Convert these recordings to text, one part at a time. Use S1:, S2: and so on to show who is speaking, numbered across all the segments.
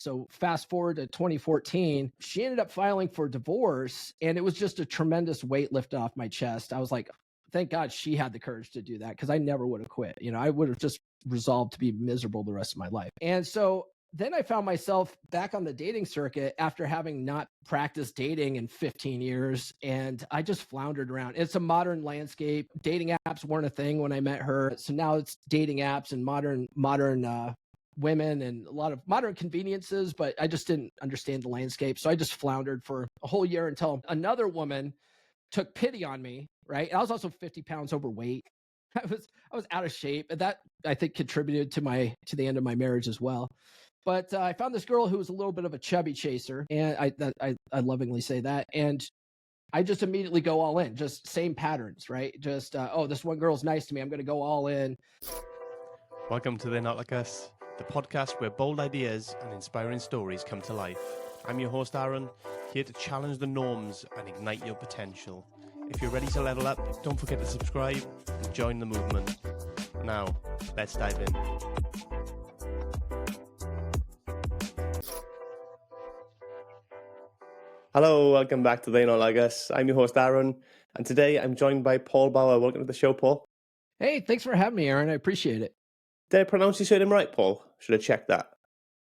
S1: So fast forward to 2014, she ended up filing for divorce, and it was just a tremendous weight lifted off my chest. I was like, thank God she had the courage to do that, because I never would have quit. I would have just resolved to be miserable the rest of my life. And so then I found myself back on the dating circuit after having not practiced dating in 15 years. And I just floundered around. It's a modern landscape. Dating apps weren't a thing when I met her. So now it's dating apps and modern women and a lot of modern conveniences, but I just didn't understand the landscape. So I just floundered for a whole year until another woman took pity on me, right? And I was also 50 pounds overweight. I was out of shape. And that, I think, contributed to the end of my marriage as well. But I found this girl who was a little bit of a chubby chaser, and I lovingly say that. And I just immediately go all in, just same patterns, right? Just, this one girl's nice to me, I'm going to go all in.
S2: Welcome to They're Not Like Us, the podcast where bold ideas and inspiring stories come to life. I'm your host, Aaron, here to challenge the norms and ignite your potential. If you're ready to level up, don't forget to subscribe and join the movement. Now, let's dive in. Hello, welcome back to They're Not Like Us. I'm your host, Aaron, and today I'm joined by Paul Bauer. Welcome to the show, Paul.
S1: Hey, thanks for having me, Aaron. I appreciate it.
S2: Did I pronounce your surname right, Paul? Should I check that?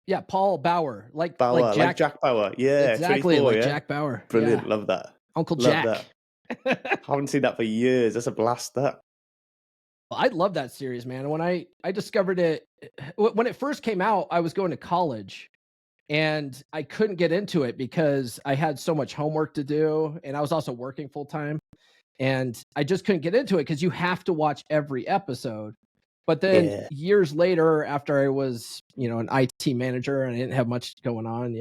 S1: Yeah, Paul Bauer, like
S2: Jack Bauer. Yeah,
S1: exactly,
S2: 24,
S1: like
S2: yeah?
S1: Jack Bauer.
S2: Brilliant,
S1: yeah.
S2: Love that.
S1: Uncle
S2: Love
S1: Jack.
S2: That. Haven't seen that for years. That's a blast, that.
S1: I love that series, man. When I discovered it, when it first came out, I was going to college. And I couldn't get into it because I had so much homework to do, and I was also working full time. And I just couldn't get into it because you have to watch every episode. But then years later, after I was, an IT manager and I didn't have much going on,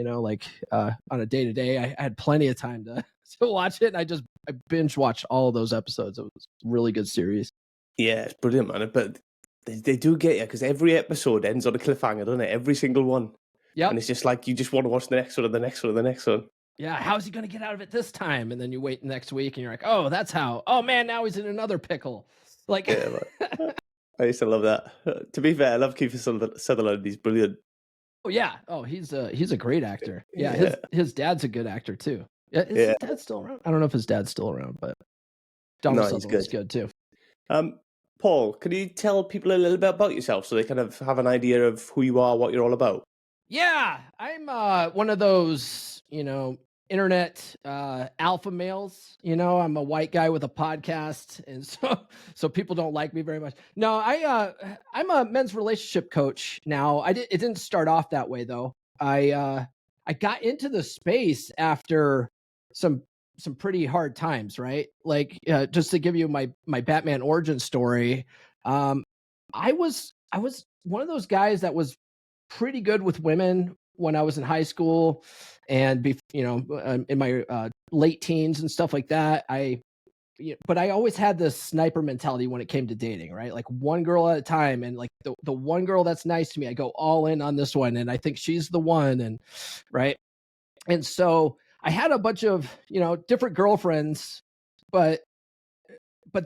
S1: on a day to day, I had plenty of time to watch it. And I binge watched all of those episodes. It was a really good series.
S2: Yeah, it's brilliant, man. But they do get you because every episode ends on a cliffhanger, doesn't it? Every single one.
S1: Yeah.
S2: And it's just like you just want to watch the next one and the next one and the next one.
S1: Yeah, how's he going to get out of it this time? And then you wait next week and you're like, oh, that's how. Oh, man, now he's in another pickle. Like,
S2: yeah, I used to love that. To be fair, I love Kiefer Sutherland. He's brilliant.
S1: Oh, yeah. Oh, he's a great actor. Yeah, his dad's a good actor, too. His dad's still around? I don't know if his dad's still around, but Donald Sutherland's good, too.
S2: Paul, can you tell people a little bit about yourself so they kind of have an idea of who you are, what you're all about?
S1: Yeah, I'm one of those, internet alpha males. I'm a white guy with a podcast, and so people don't like me very much. No, I'm a men's relationship coach now. It didn't start off that way though. I got into the space after some pretty hard times, right? Like just to give you my Batman origin story, I was one of those guys that was pretty good with women when I was in high school and in my late teens and stuff like that. But I always had this sniper mentality when it came to dating, right? Like one girl at a time, and like the one girl that's nice to me, I go all in on this one, and I think she's the one, and right. And so I had a bunch of different girlfriends, but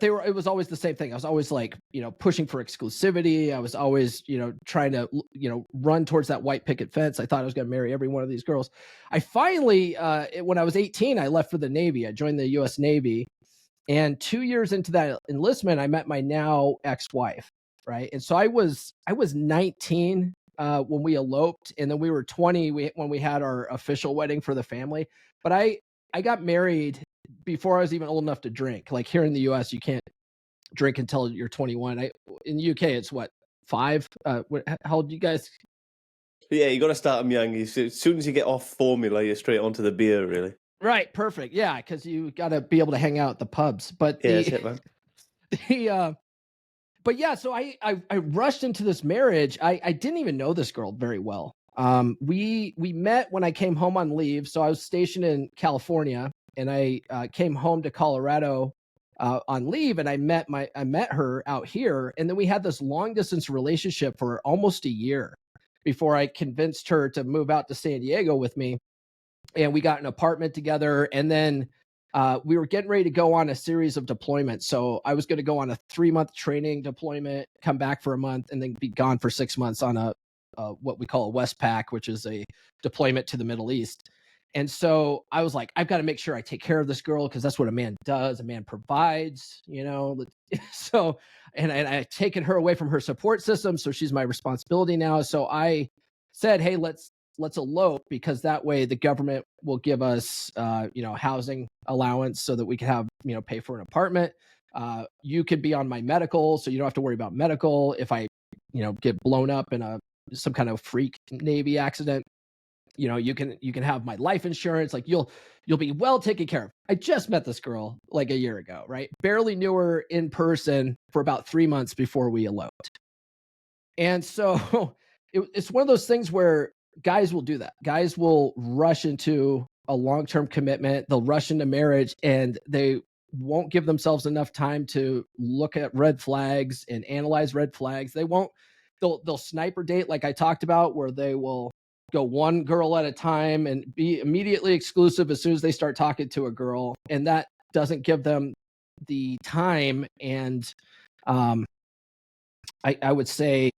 S1: it was always the same thing. I was always like, pushing for exclusivity. I was always, trying to, run towards that white picket fence. I thought I was going to marry every one of these girls. I finally, when I was 18, I left for the Navy. I joined the U.S. Navy. And 2 years into that enlistment, I met my now ex-wife, right? And so I was 19 when we eloped, and then we were 20 when we had our official wedding for the family. But I got married before I was even old enough to drink. Like here in the US, you can't drink until you're 21. In the UK, it's what, 5? How old you guys?
S2: Yeah, you got to start them young. As soon as you get off formula, you're straight onto the beer, really.
S1: Right, perfect. Yeah, because you got to be able to hang out at the pubs. But
S2: that's it, man.
S1: But yeah, so I rushed into this marriage. I didn't even know this girl very well. We met when I came home on leave. So I was stationed in California. And I came home to Colorado on leave, and I met her out here, and then we had this long distance relationship for almost a year before I convinced her to move out to San Diego with me, and we got an apartment together, and then we were getting ready to go on a series of deployments. So I was going to go on a 3-month training deployment, come back for a month, and then be gone for 6 months on a what we call a Westpac, which is a deployment to the Middle East. And so I was like, I've got to make sure I take care of this girl because that's what a man does. A man provides, you know. So, and I've taken her away from her support system, so she's my responsibility now. So I said, hey, let's elope because that way the government will give us, housing allowance so that we can have, pay for an apartment. You could be on my medical, so you don't have to worry about medical if I, get blown up in some kind of freak Navy accident. You can have my life insurance. Like you'll be well taken care of. I just met this girl like a year ago, right? Barely knew her in person for about 3 months before we eloped. And so it's one of those things where guys will do that. Guys will rush into a long-term commitment. They'll rush into marriage and they won't give themselves enough time to look at red flags and analyze red flags. They'll sniper date like I talked about, where they will go one girl at a time and be immediately exclusive as soon as they start talking to a girl. And that doesn't give them the time and I would say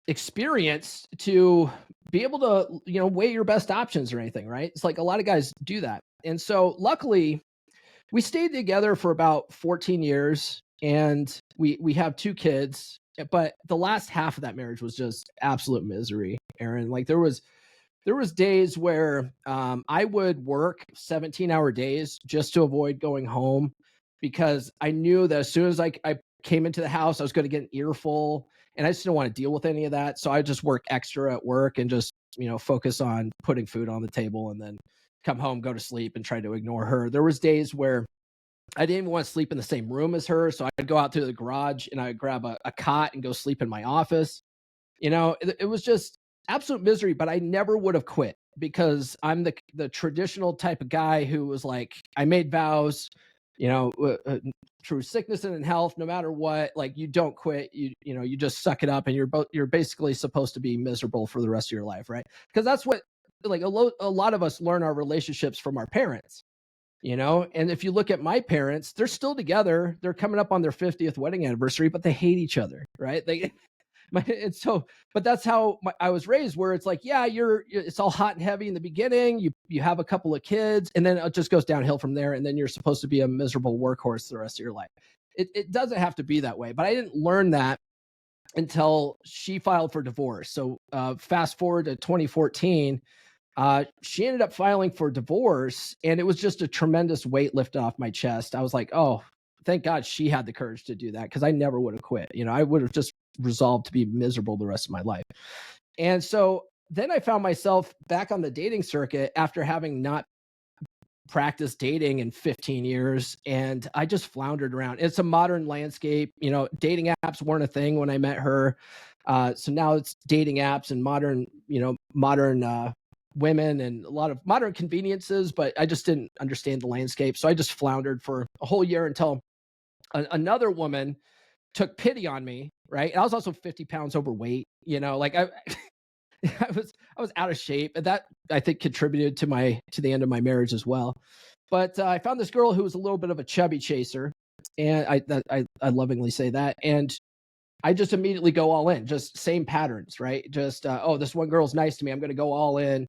S1: experience to be able to, weigh your best options or anything, right? It's like a lot of guys do that. And so luckily we stayed together for about 14 years and we have 2 kids, but the last half of that marriage was just absolute misery, Aaron. Like there was days where I would work 17-hour days just to avoid going home because I knew that as soon as I came into the house, I was going to get an earful and I just didn't want to deal with any of that. So I just work extra at work and just, focus on putting food on the table and then come home, go to sleep and try to ignore her. There was days where I didn't even want to sleep in the same room as her. So I'd go out to the garage and I'd grab a cot and go sleep in my office. It was just absolute misery, but I never would have quit because I'm the traditional type of guy who was like, I made vows, through sickness and in health, no matter what, like you don't quit, you just suck it up and you're basically supposed to be miserable for the rest of your life, right? Because that's what like a lot of us learn our relationships from our parents. And if you look at my parents, they're still together. They're coming up on their 50th wedding anniversary, but they hate each other, right? And so, but that's how I was raised, where it's like, yeah, it's all hot and heavy in the beginning. You have a couple of kids, and then it just goes downhill from there. And then you're supposed to be a miserable workhorse the rest of your life. It doesn't have to be that way, but I didn't learn that until she filed for divorce. So fast forward to 2014. She ended up filing for divorce, and it was just a tremendous weight lifted off my chest. I was like, oh, thank God she had the courage to do that because I never would have quit. I would have just resolved to be miserable the rest of my life. And so then I found myself back on the dating circuit after having not practiced dating in 15 years. And I just floundered around. It's a modern landscape. Dating apps weren't a thing when I met her. So now it's dating apps and modern women and a lot of modern conveniences, but I just didn't understand the landscape. So I just floundered for a whole year until another woman took pity on me, right? And I was also 50 pounds overweight, like I was out of shape, and that I think contributed to the end of my marriage as well. But I found this girl who was a little bit of a chubby chaser, and I lovingly say that, and I just immediately go all in, just same patterns, right? Just this one girl's nice to me, I'm going to go all in.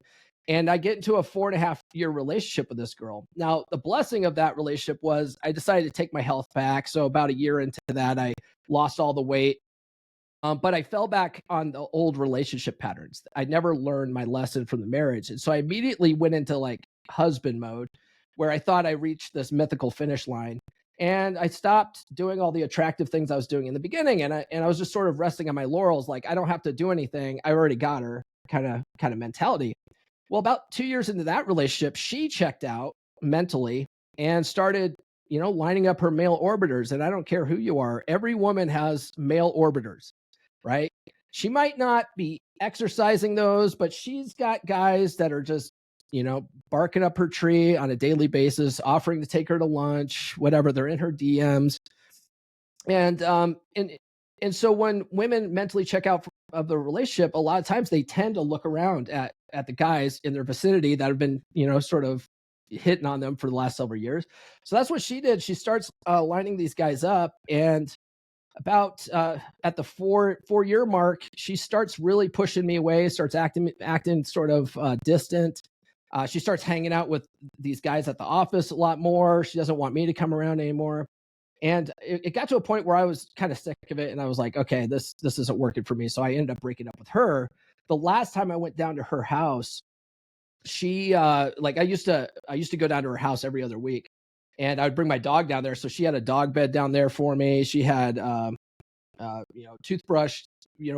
S1: And I get into a 4.5-year relationship with this girl. Now, the blessing of that relationship was I decided to take my health back. So about a year into that, I lost all the weight. But I fell back on the old relationship patterns. I never learned my lesson from the marriage. And so I immediately went into like husband mode where I thought I reached this mythical finish line. And I stopped doing all the attractive things I was doing in the beginning. And I was just sort of resting on my laurels. Like, I don't have to do anything. I already got her kind of mentality. Well, about 2 years into that relationship, she checked out mentally and started, lining up her male orbiters. And I don't care who you are, every woman has male orbiters, right? She might not be exercising those, but she's got guys that are just, barking up her tree on a daily basis, offering to take her to lunch, whatever. They're in her DMs. And so when women mentally check out of the relationship, a lot of times they tend to look around at the guys in their vicinity that have been, sort of hitting on them for the last several years. So that's what she did. She starts lining these guys up, and about at the four-year mark, she starts really pushing me away, starts acting sort of distant. She starts hanging out with these guys at the office a lot more. She doesn't want me to come around anymore. And it got to a point where I was kind of sick of it, and I was like, okay, this isn't working for me. So I ended up breaking up with her. The last time I went down to her house, she like I used to go down to her house every other week, and I'd bring my dog down there. So she had a dog bed down there for me. She had toothbrush,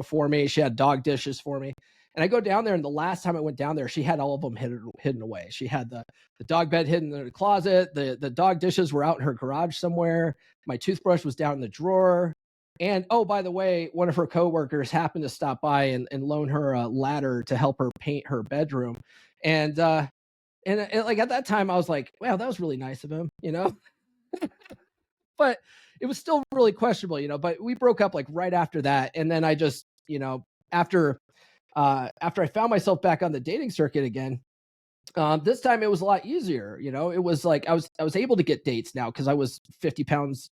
S1: for me. She had dog dishes for me. And I go down there, and the last time I went down there, she had all of them hidden away. She had the dog bed hidden in the closet. The dog dishes were out in her garage somewhere. My toothbrush was down in the drawer. And oh, by the way, one of her coworkers happened to stop by and loan her a ladder to help her paint her bedroom. And like at that time, I was like, wow, that was really nice of him. But it was still really questionable. But we broke up like right after that, and then I just, after after I found myself back on the dating circuit again, this time it was a lot easier. It was like I was able to get dates now because I was 50 pounds,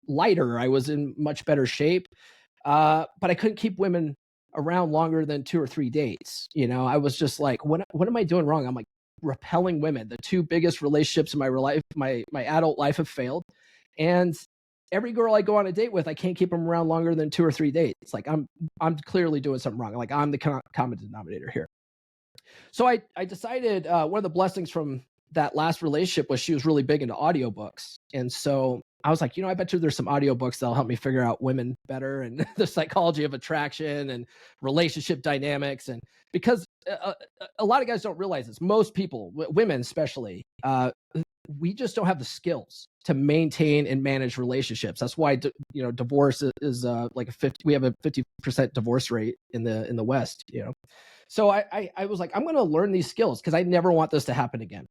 S1: lighter. I was in much better shape, but I couldn't keep women around longer than 2 or 3 dates. I was just like, what am I doing wrong? I'm like repelling women. The two biggest relationships in my life, my adult life, have failed, and every girl I go on a date with, I can't keep them around longer than 2 or 3 dates. It's like I'm clearly doing something wrong. Like I'm the common denominator here. So I decided one of the blessings from that last relationship was she was really big into audiobooks. And so I was like, I bet you there's some audiobooks that'll help me figure out women better and the psychology of attraction and relationship dynamics. And because a lot of guys don't realize this, most people, women especially, we just don't have the skills to maintain and manage relationships. That's why divorce is like we have a 50% divorce rate in the West. So I was like, I'm going to learn these skills because I never want this to happen again.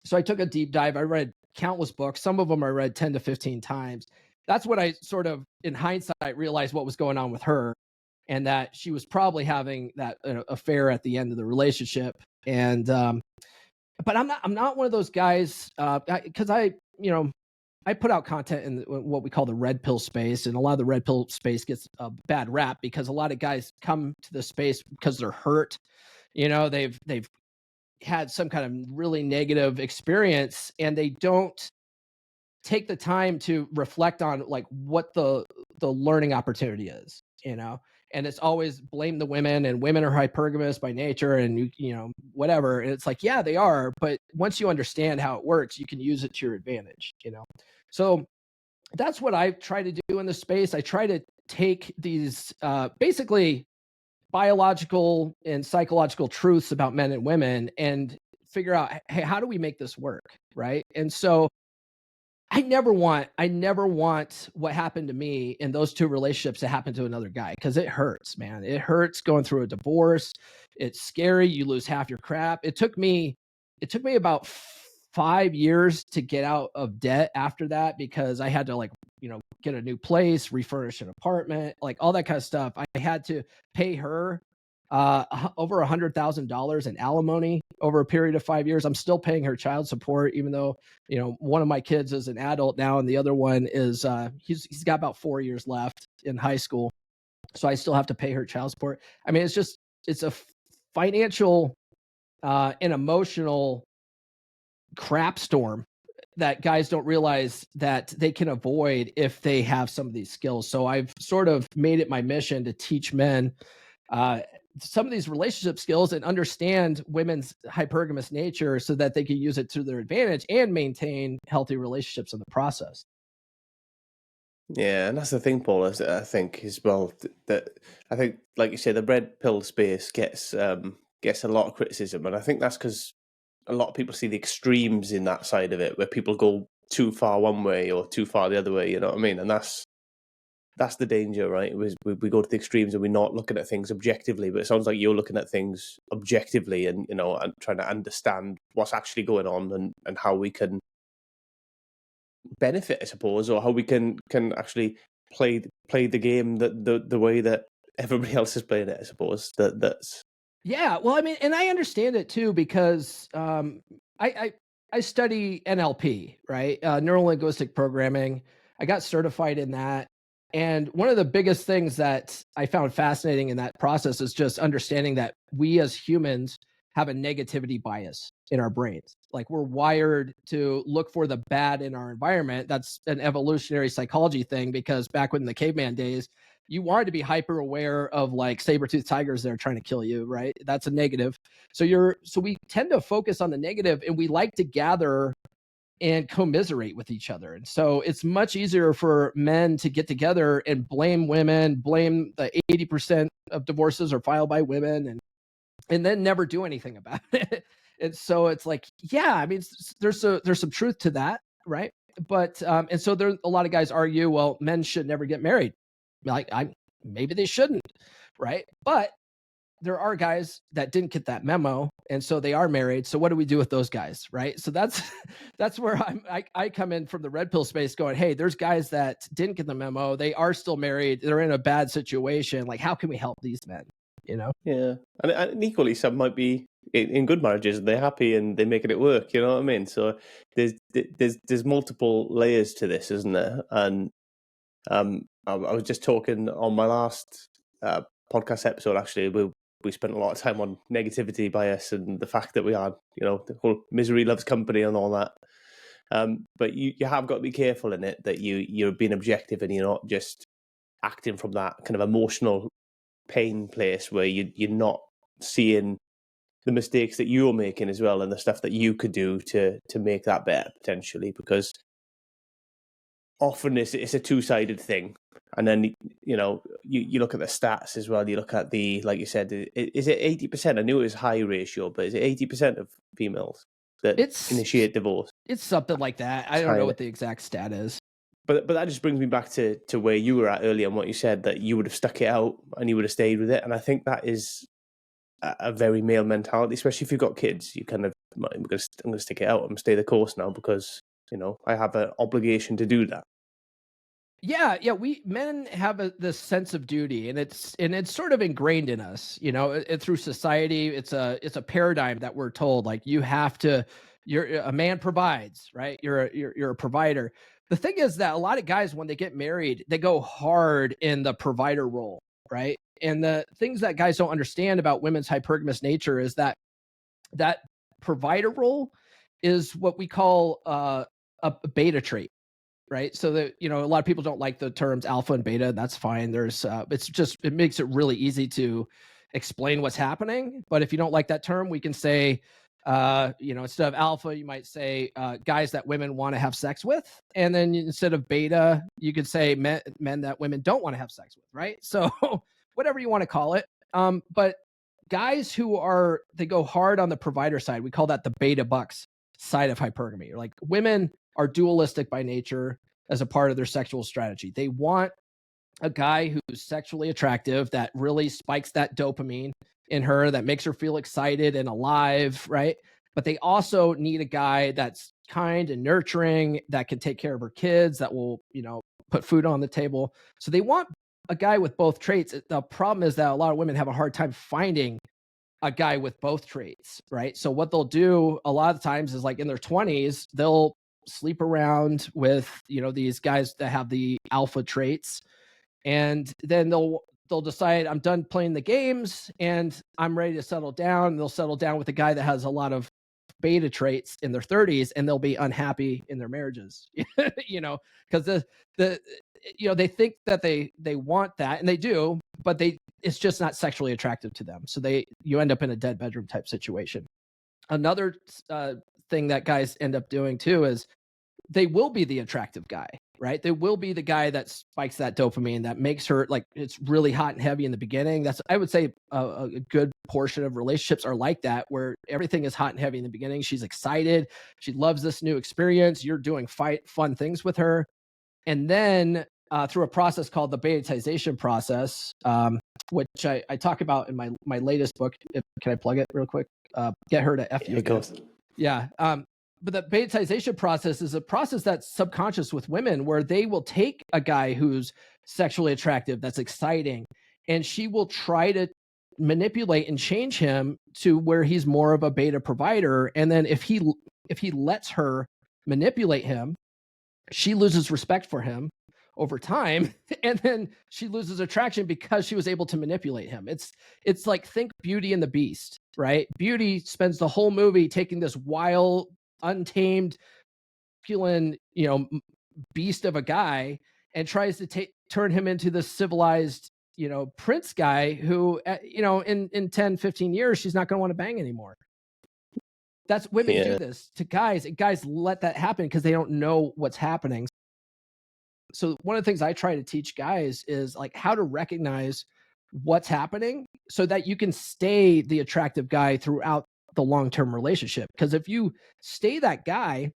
S1: So I took a deep dive. I read countless books. Some of them I read 10 to 15 times. That's when I sort of, in hindsight, realized what was going on with her, and that she was probably having that affair at the end of the relationship. And but I'm not one of those guys because I put out content in what we call the red pill space, and a lot of the red pill space gets a bad rap because a lot of guys come to the space because they're hurt. They've had some kind of really negative experience, and they don't take the time to reflect on like what the learning opportunity is. And it's always blame the women, and women are hypergamous by nature, and whatever. And it's like, yeah, they are, but once you understand how it works, you can use it to your advantage. So that's what I try to do in the space. I try to take these basically biological and psychological truths about men and women and figure out, hey, how do we make this work? Right. And so I never want what happened to me in those two relationships to happen to another guy, because it hurts, man. It hurts going through a divorce. It's scary. You lose half your crap. It took me about 5 years to get out of debt after that, because I had to get a new place, refurnish an apartment, like all that kind of stuff. I had to pay her over $100,000 in alimony over a period of 5 years. I'm still paying her child support, even though one of my kids is an adult now, and the other one is he's got about 4 years left in high school, so I still have to pay her child support. I mean, it's a financial and emotional crap storm that guys don't realize that they can avoid if they have some of these skills. So I've sort of made it my mission to teach men uh, some of these relationship skills and understand women's hypergamous nature so that they can use it to their advantage and maintain healthy relationships in the process.
S2: Yeah, and that's the thing, Paul. I think as well that I think, like you say, the red pill space gets a lot of criticism, and I think that's because a lot of people see the extremes in that side of it, where people go too far one way or too far the other way. You know what I mean? And that's the danger, right? We go to the extremes and we're not looking at things objectively. But it sounds like you're looking at things objectively, and and trying to understand what's actually going on, and how we can benefit, I suppose, or how we can actually play the game that the way that everybody else is playing it. I suppose that's
S1: Yeah, well, I mean, and I understand it too because I, I study NLP, right? Neuro linguistic programming. I got certified in that, And one of the biggest things that I found fascinating in that process is just understanding that we as humans have a negativity bias in our brains. Like we're wired to look for the bad in our environment. That's an evolutionary psychology thing because back in the caveman days, you wanted to be hyper aware of like saber-toothed tigers that are trying to kill you, right? That's a negative. So we tend to focus on the negative and we like to gather and commiserate with each other. And so it's much easier for men to get together and blame women, blame the 80% of divorces are filed by women and then never do anything about it. And so it's like, yeah, I mean, there's some truth to that, right? But and so there a lot of guys argue, well, men should never get married. Like maybe they shouldn't, right? But there are guys that didn't get that memo and so they are married. So what do we do with those guys, right? So that's that's where I come in from the red pill space going, hey, there's guys that didn't get the memo, they are still married, they're in a bad situation, like how can we help these men, you know?
S2: Yeah, and equally, some might be in good marriages. They're happy and they're making it work. You know what I mean? So there's multiple layers to this, isn't there? And I was just talking on my last podcast episode. Actually, we spent a lot of time on negativity bias and the fact that we are, the whole misery loves company and all that. But you have got to be careful in it that you're being objective and you're not just acting from that kind of emotional pain place where you're not seeing the mistakes that you're making as well and the stuff that you could do to make that better potentially, because often it's a two-sided thing. And then you look at the stats as well, you look at the, like you said, is it 80%? I knew it was high ratio, but is it 80% of females that initiate divorce?
S1: It's something like that. I don't know what the exact stat is.
S2: But that just brings me back to where you were at earlier and what you said, that you would have stuck it out and you would have stayed with it. And I think that is a very male mentality, especially if you've got kids. You kind of, I'm going to stick it out and stay the course now because, I have an obligation to do that.
S1: Yeah, we men have this sense of duty, and it's sort of ingrained in us, through society. It's a paradigm that we're told, like you have to. You're a man provides, right? You're a provider. The thing is that a lot of guys, when they get married, they go hard in the provider role, right? And the things that guys don't understand about women's hypergamous nature is that provider role is what we call a beta trait, right? So that, a lot of people don't like the terms alpha and beta. That's fine. It makes it really easy to explain what's happening. But if you don't like that term, we can say, instead of alpha, you might say guys that women want to have sex with. And then instead of beta, you could say men that women don't want to have sex with, right? So whatever you want to call it. But guys they go hard on the provider side. We call that the beta bucks side of hypergamy. Like women are dualistic by nature as a part of their sexual strategy. They want a guy who's sexually attractive, that really spikes that dopamine in her, that makes her feel excited and alive, right? But they also need a guy that's kind and nurturing, that can take care of her kids, that will, put food on the table. So they want a guy with both traits. The problem is that a lot of women have a hard time finding a guy with both traits, right? So what they'll do a lot of times is, like in their 20s, they'll sleep around with, these guys that have the alpha traits, and then they'll decide, I'm done playing the games and I'm ready to settle down. And they'll settle down with a guy that has a lot of beta traits in their 30s, and they'll be unhappy in their marriages, because they think that they want that, and they do, but it's just not sexually attractive to them. So you end up in a dead bedroom type situation. Another thing that guys end up doing too is they will be the attractive guy, right? They will be the guy that spikes that dopamine, that makes her, like, it's really hot and heavy in the beginning. That's, I would say, a good portion of relationships are like that, where everything is hot and heavy in the beginning. She's excited. She loves this new experience. You're doing fun things with her. And then through a process called the betaization process, which I talk about in my latest book. Can I plug it real quick? Get her to F you.
S2: Of course.
S1: Yeah. But the betaization process is a process that's subconscious with women, where they will take a guy who's sexually attractive, that's exciting, and she will try to manipulate and change him to where he's more of a beta provider. And then if he lets her manipulate him, she loses respect for him, over time, and then she loses attraction because she was able to manipulate him. It's like, think Beauty and the Beast, right? Beauty spends the whole movie taking this wild, untamed, masculine, beast of a guy, and tries to turn him into this civilized, prince guy who, in 10, 15 years, she's not going to want to bang anymore. That's Women do
S2: Yeah.
S1: this to guys, and guys let that happen because they don't know what's happening. So one of the things I try to teach guys is like how to recognize what's happening so that you can stay the attractive guy throughout the long-term relationship. Because if you stay that guy,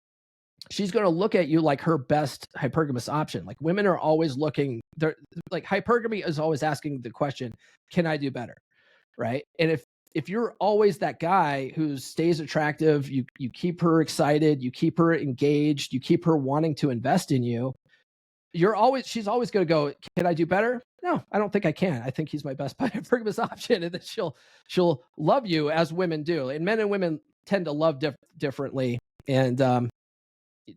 S1: she's going to look at you like her best hypergamous option. Like, women are always looking, they're like, hypergamy is always asking the question, can I do better? Right. And if you're always that guy who stays attractive, you keep her excited, you keep her engaged, you keep her wanting to invest in you, she's always going to go, can I do better? No, I don't think I can. I think he's my best hypergamous option. And then she'll love you, as women do. And men and women tend to love differently. And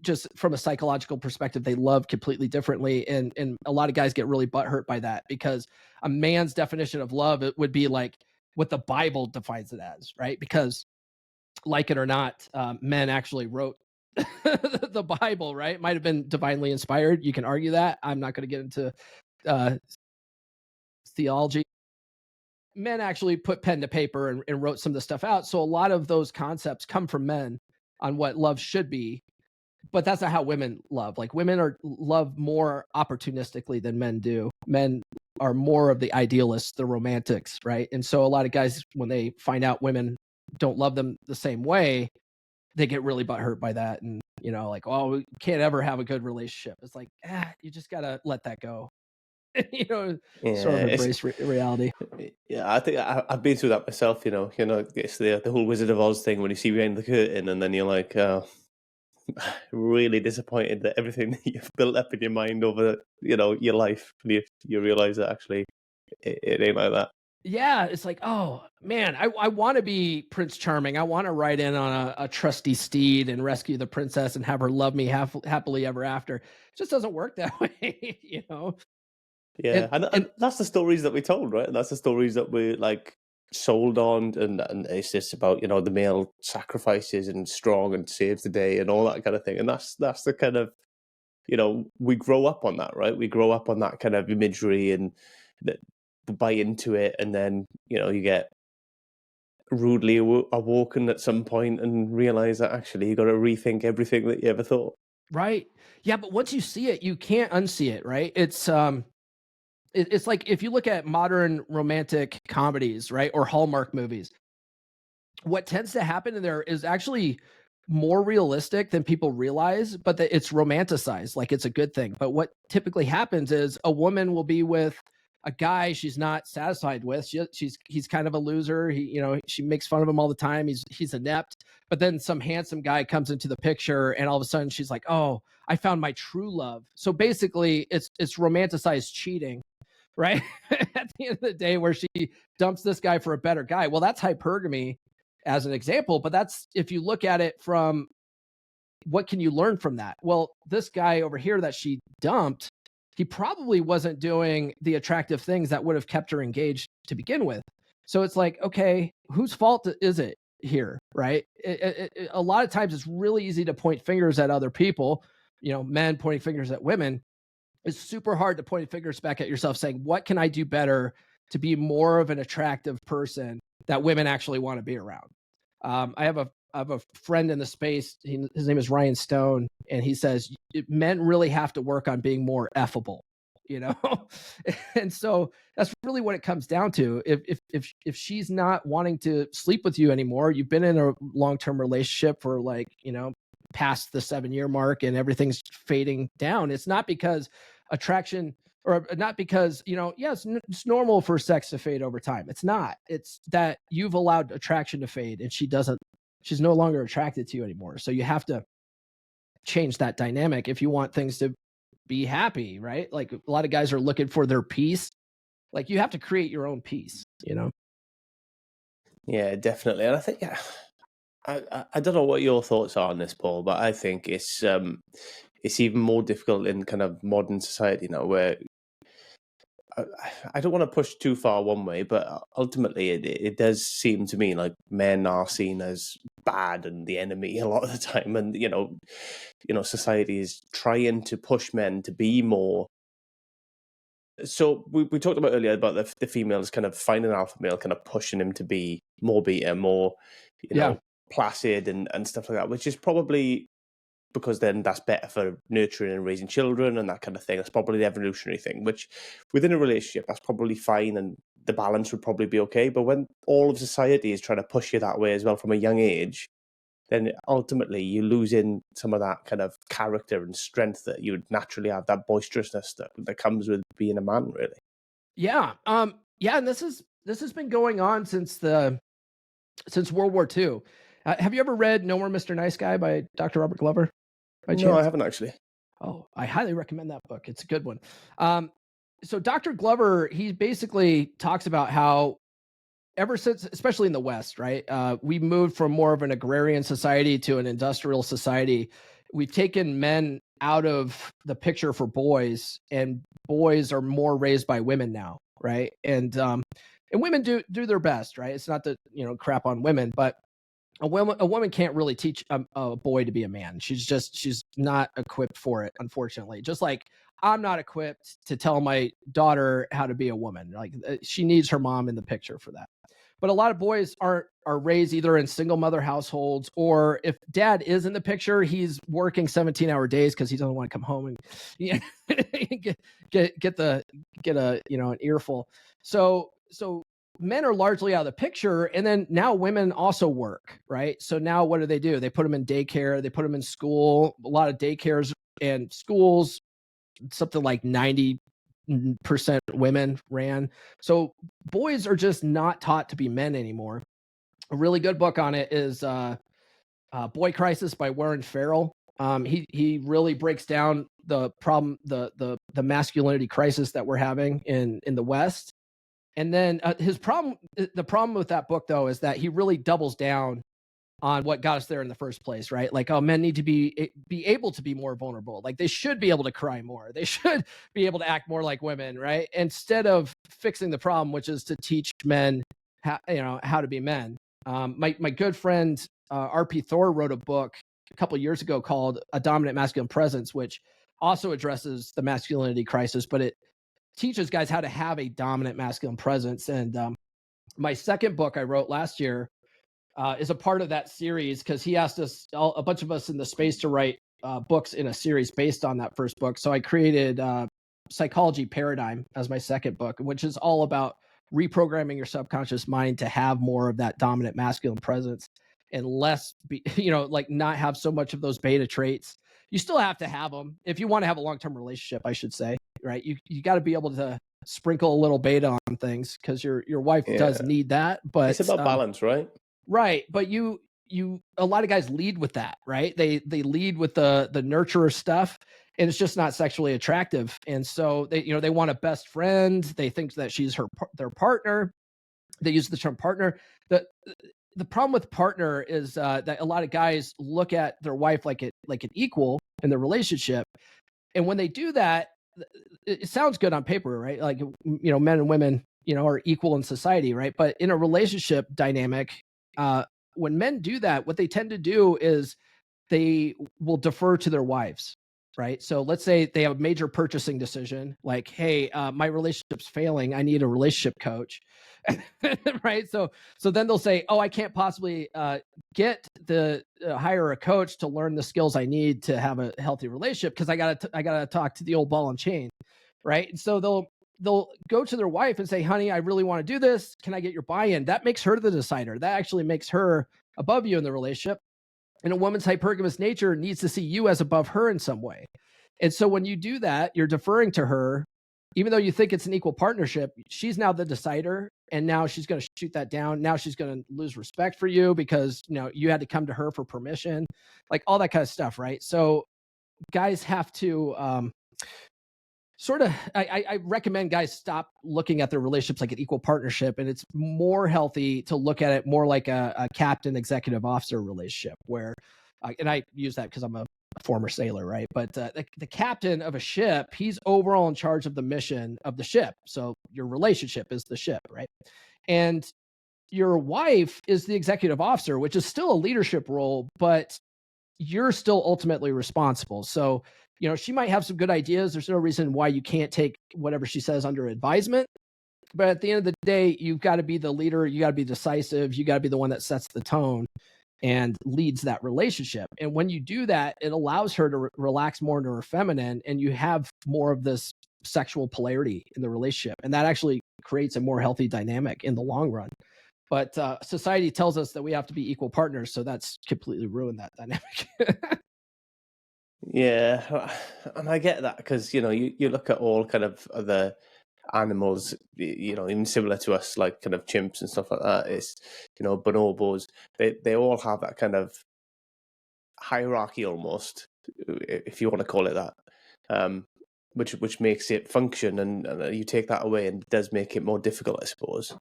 S1: just from a psychological perspective, they love completely differently. And a lot of guys get really butthurt by that, because a man's definition of love, it would be like what the Bible defines it as, right? Because, like it or not, men actually wrote the Bible, right? It might have been divinely inspired. You can argue that. I'm not going to get into theology. Men actually put pen to paper and wrote some of the stuff out. So a lot of those concepts come from men on what love should be. But that's not how women love. Like, women love more opportunistically than men do. Men are more of the idealists, the romantics, right? And so a lot of guys, when they find out women don't love them the same way, they get really butthurt by that. And, like, oh, we can't ever have a good relationship. It's like, you just got to let that go. Sort of embrace reality.
S2: Yeah, I think I've been through that myself. It's the whole Wizard of Oz thing when you see behind the curtain, and then you're like, really disappointed that everything that you've built up in your mind over, your life, you realize that actually it ain't like that.
S1: Yeah, it's like, oh man, I want to be Prince Charming. I want to ride in on a trusty steed and rescue the princess and have her love me happily ever after. It just doesn't work that way.
S2: Yeah,
S1: And
S2: and that's the stories that we told, right? And that's the stories that we like sold on, and it's just about the male sacrifices and strong and saves the day and all that kind of thing. And that's the kind of we grow up on that, right? We grow up on that kind of imagery and that buy into it, and then you get rudely awoken at some point and realize that actually you got to rethink everything that you ever thought.
S1: right, yeah, but once you see it, you can't unsee it, right? It's like, if you look at modern romantic comedies, right, or Hallmark movies, what tends to happen in there is actually more realistic than people realize, but that it's romanticized like it's a good thing. But what typically happens is a woman will be with a guy she's not satisfied with. He's kind of a loser. She makes fun of him all the time. He's inept. But then some handsome guy comes into the picture, and all of a sudden she's like, "Oh, I found my true love." So basically, it's romanticized cheating, right? At the end of the day, where she dumps this guy for a better guy. Well, that's hypergamy as an example, but that's, if you look at it from, what can you learn from that? Well, this guy over here that she dumped, he probably wasn't doing the attractive things that would have kept her engaged to begin with. So it's like, okay, whose fault is it here, right? A lot of times it's really easy to point fingers at other people, men pointing fingers at women. It's super hard to point fingers back at yourself, saying, what can I do better to be more of an attractive person that women actually want to be around? I have a friend in the space. His name is Ryan Stone, and he says men really have to work on being more effable, and so that's really what it comes down to. If she's not wanting to sleep with you anymore, you've been in a long-term relationship for, like, past the 7-year mark, and everything's fading down. It's not because attraction, or not because, it's normal for sex to fade over time. It's not. It's that you've allowed attraction to fade, and she's no longer attracted to you anymore. So you have to change that dynamic if you want things to be happy, right? Like, a lot of guys are looking for their peace. Like, you have to create your own peace.
S2: Yeah, definitely. And I think, I don't know what your thoughts are on this, Paul, but I think it's it's even more difficult in kind of modern society now, where I don't want to push too far one way, but ultimately it does seem to me like men are seen as bad and the enemy a lot of the time, and society is trying to push men to be more. So we talked about earlier about the females kind of finding an alpha male, kind of pushing him to be more beta, more
S1: Yeah.
S2: placid and stuff like that, which is probably because then that's better for nurturing and raising children and that kind of thing. That's probably the evolutionary thing, which within a relationship, that's probably fine and the balance would probably be okay. But when all of society is trying to push you that way as well from a young age, then ultimately you lose in some of that kind of character and strength that you would naturally have, that boisterousness that comes with being a man, really.
S1: Yeah. Yeah, and this has been going on since World War II. Have you ever read No More Mr. Nice Guy by Dr. Robert Glover by
S2: No, I
S1: chance?
S2: haven't actually.
S1: Oh, I highly recommend that book. It's a good one. So Dr. Glover, he basically talks about how ever since, especially in the West, right? We moved from more of an agrarian society to an industrial society. We've taken men out of the picture for boys, and boys are more raised by women now, right? And women do their best, right? It's not that crap on women, but a woman can't really teach a boy to be a man. She's not equipped for it, unfortunately. Just like I'm not equipped to tell my daughter how to be a woman. Like she needs her mom in the picture for that. But a lot of boys are raised either in single mother households, or if dad is in the picture, he's working 17-hour days because he doesn't want to come home and get an earful. So men are largely out of the picture, and then now women also work, right? So now what do? They put them in daycare, they put them in school. A lot of daycares and schools, something like 90% women ran. So boys are just not taught to be men anymore. A really good book on it is Boy Crisis by Warren Farrell. He really breaks down the problem, the masculinity crisis that we're having in the West. And then the problem with that book, though, is that he really doubles down on what got us there in the first place, right? Like, oh, men need to be able to be more vulnerable. Like they should be able to cry more. They should be able to act more like women, right? Instead of fixing the problem, which is to teach men how to be men. My good friend R.P. Thor wrote a book a couple of years ago called A Dominant Masculine Presence, which also addresses the masculinity crisis, but it teaches guys how to have a dominant masculine presence. And my second book I wrote last year is a part of that series because he asked us, a bunch of us in the space, to write books in a series based on that first book. So I created Psychology Paradigm as my second book, which is all about reprogramming your subconscious mind to have more of that dominant masculine presence and less like not have so much of those beta traits. You still have to have them if you want to have a long-term relationship, I should say, right? You got to be able to sprinkle a little beta on things because your wife does need that, but
S2: it's about balance, right?
S1: Right, but a lot of guys lead with that, right? They lead with the nurturer stuff, and it's just not sexually attractive. And so they want a best friend. They think that she's their partner. They use the term partner. The problem with partner is that a lot of guys look at their wife like an equal in their relationship, and when they do that, it sounds good on paper, right? Like men and women are equal in society, right? But in a relationship dynamic, when men do that, what they tend to do is they will defer to their wives, right? So let's say they have a major purchasing decision, like, hey, my relationship's failing. I need a relationship coach, right? So then they'll say, oh, I can't possibly hire a coach to learn the skills I need to have a healthy relationship because I gotta talk to the old ball and chain, right? And so they'll go to their wife and say, honey, I really want to do this. Can I get your buy-in? That makes her the decider. That actually makes her above you in the relationship. And a woman's hypergamous nature needs to see you as above her in some way. And so when you do that, you're deferring to her, even though you think it's an equal partnership. She's now the decider, and now she's going to shoot that down. Now she's going to lose respect for you because you had to come to her for permission, like all that kind of stuff, right? So guys have to I recommend guys stop looking at their relationships like an equal partnership, and it's more healthy to look at it more like a captain executive officer relationship where and I use that because I'm a former sailor, right? But the captain of a ship, he's overall in charge of the mission of the ship. So your relationship is the ship, right? And your wife is the executive officer, which is still a leadership role, but you're still ultimately responsible. So, she might have some good ideas. There's no reason why you can't take whatever she says under advisement. But at the end of the day, you've got to be the leader. You got to be decisive. You got to be the one that sets the tone and leads that relationship. And when you do that, it allows her to relax more into her feminine, and you have more of this sexual polarity in the relationship. And that actually creates a more healthy dynamic in the long run. But society tells us that we have to be equal partners. So that's completely ruined that dynamic.
S2: Yeah, and I get that because you look at all kind of other animals, even similar to us, like kind of chimps and stuff like that. It's bonobos. They all have that kind of hierarchy almost, if you want to call it that, which makes it function, and you take that away, and it does make it more difficult, I suppose.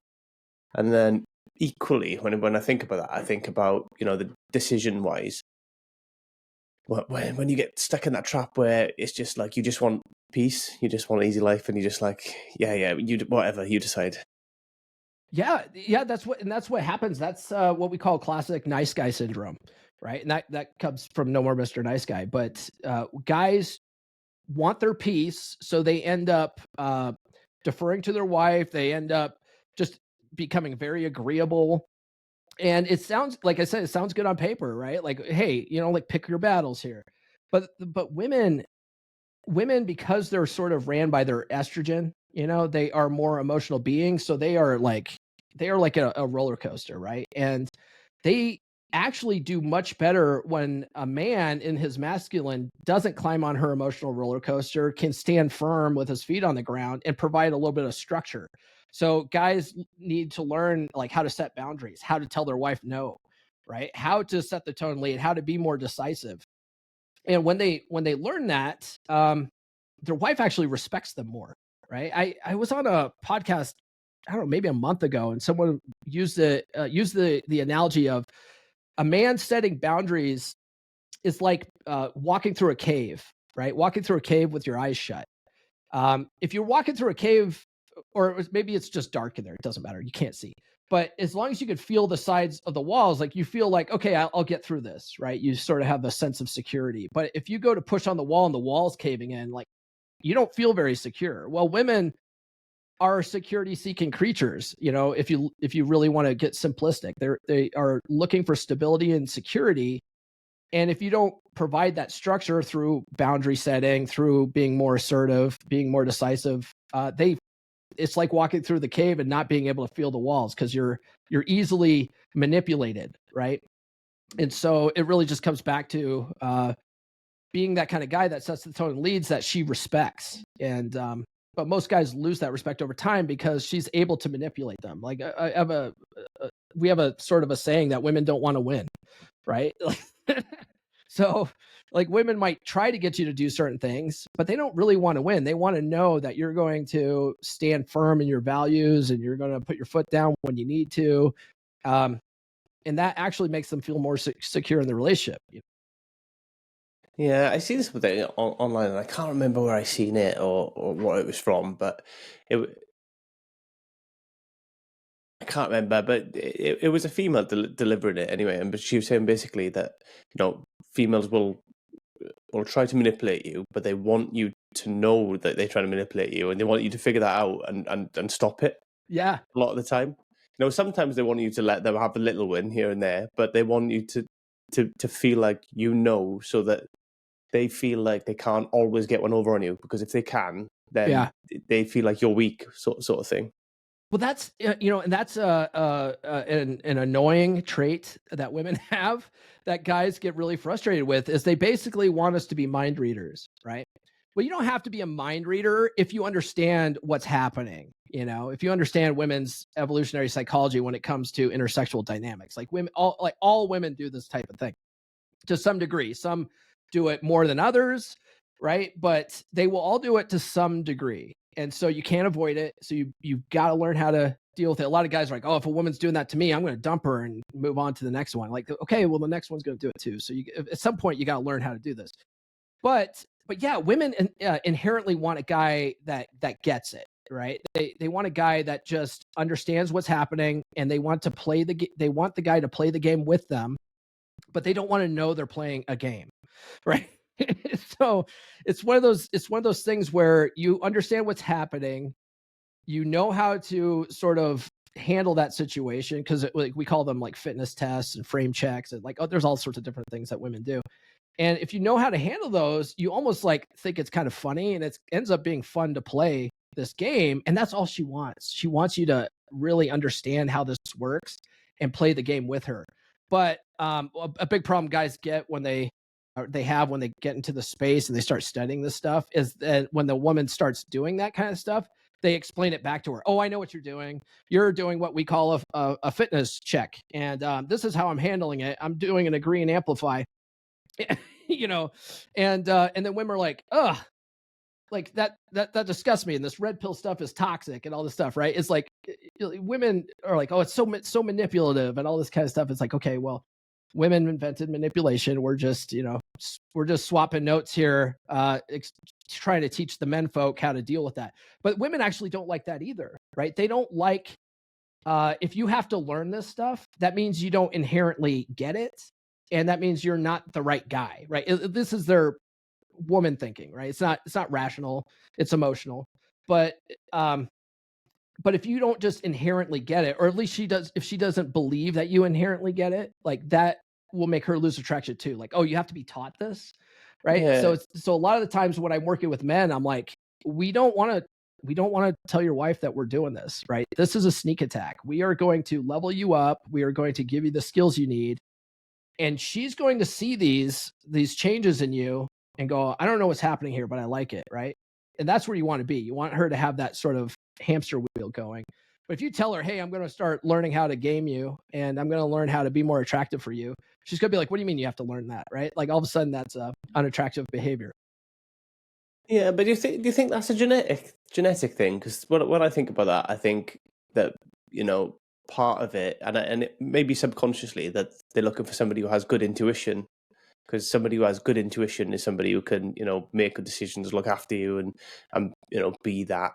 S2: And then equally, when I think about that, I think about the decision wise. When you get stuck in that trap where it's just like you just want peace, you just want an easy life, and you just like, yeah, whatever you decide.
S1: Yeah, that's what happens. That's what we call classic nice guy syndrome, right? And that comes from No More Mr. Nice Guy. But guys want their peace, so they end up deferring to their wife. They end up just becoming very agreeable. And it sounds, like I said, it sounds good on paper, right? Like, hey, like pick your battles here. But women, because they're sort of ran by their estrogen, they are more emotional beings. So they are like a roller coaster, right? And they actually do much better when a man in his masculine doesn't climb on her emotional roller coaster, can stand firm with his feet on the ground and provide a little bit of structure. So guys need to learn like how to set boundaries, how to tell their wife no, right? How to set the tone lead, how to be more decisive. And when they learn that, their wife actually respects them more, right? I was on a podcast, I don't know, maybe a month ago, and someone used the analogy of a man setting boundaries is like walking through a cave, right? Walking through a cave with your eyes shut. If you're walking through a cave, or maybe it's just dark in there, it doesn't matter, you can't see. But as long as you could feel the sides of the walls, like you feel like, okay, I'll get through this, right? You sort of have a sense of security. But if you go to push on the wall and the wall's caving in, like you don't feel very secure. Well, women are security seeking creatures. If you really want to get simplistic, they are looking for stability and security. And if you don't provide that structure through boundary setting, through being more assertive, being more decisive, it's like walking through the cave and not being able to feel the walls because you're easily manipulated, right? And so it really just comes back to being that kind of guy that sets the tone and leads, that she respects. And but most guys lose that respect over time because she's able to manipulate them. Like we have a sort of a saying that women don't want to win, right? So like women might try to get you to do certain things, but they don't really want to win. They want to know that you're going to stand firm in your values and you're going to put your foot down when you need to. And that actually makes them feel more secure in the relationship.
S2: Yeah, I see this with it online, and I can't remember where I seen it or what it was from, but I can't remember. But it was a female delivering it anyway, but she was saying basically that females will try to manipulate you, but they want you to know that they're trying to manipulate you, and they want you to figure that out and stop it.
S1: Yeah.
S2: A lot of the time, sometimes they want you to let them have a little win here and there, but they want you to feel like so that they feel like they can't always get one over on you, because if they can, then they feel like you're weak, sort of thing.
S1: Well, that's and that's an annoying trait that women have that guys get really frustrated with, is they basically want us to be mind readers, right? Well, you don't have to be a mind reader if you understand what's happening. If you understand women's evolutionary psychology when it comes to intersexual dynamics, like all women do this type of thing to some degree. Some do it more than others, right? But they will all do it to some degree. And so you can't avoid it. So you got to learn how to deal with it. A lot of guys are like, oh, if a woman's doing that to me, I'm going to dump her and move on to the next one. Like, okay, well, the next one's going to do it too. So at some point, you got to learn how to do this. But yeah, women inherently want a guy that gets it, right? They want a guy that just understands what's happening, and they want the guy to play the game with them, but they don't want to know they're playing a game, right? So it's one of those things where you understand what's happening, you know how to sort of handle that situation, because like we call them like fitness tests and frame checks, and like, oh, there's all sorts of different things that women do. And if you know how to handle those, you almost like think it's kind of funny, and it ends up being fun to play this game. And that's all she wants. She wants you to really understand how this works and play the game with her. But a big problem guys get when they get into the space and they start studying this stuff is that when the woman starts doing that kind of stuff, they explain it back to her. Oh, I know what you're doing. You're doing what we call a fitness check, and this is how I'm handling it. I'm doing an agree and amplify. you know, and then women are like, ugh, like that disgusts me, and this red pill stuff is toxic and all this stuff, right? It's like women are like, oh, it's so manipulative and all this kind of stuff. It's like, okay, well, women invented manipulation. We're just swapping notes here, trying to teach the men folk how to deal with that. But women actually don't like that either, right? They don't like if you have to learn this stuff, that means you don't inherently get it, and that means you're not the right guy, right? This is their woman thinking, right? It's not rational, it's emotional. But if you don't just inherently get it, or at least if she doesn't believe that you inherently get it, like that will make her lose attraction too. Like, oh, you have to be taught this, right?
S2: Yeah.
S1: So a lot of the times when I'm working with men, I'm like, we don't want to tell your wife that we're doing this, right? This is a sneak attack. We are going to level you up. We are going to give you the skills you need, and she's going to see these changes in you and go, I don't know what's happening here, but I like it, right? And that's where you want to be. You want her to have that sort of hamster wheel going. But if you tell her, hey, I'm going to start learning how to game you, and I'm going to learn how to be more attractive for you, she's going to be like, what do you mean you have to learn that, right? Like all of a sudden that's unattractive behavior.
S2: Yeah, but do you think that's a genetic thing? Because when I think about that, I think that, part of it, and it maybe subconsciously, that they're looking for somebody who has good intuition, because somebody who has good intuition is somebody who can, make good decisions, look after you, and be that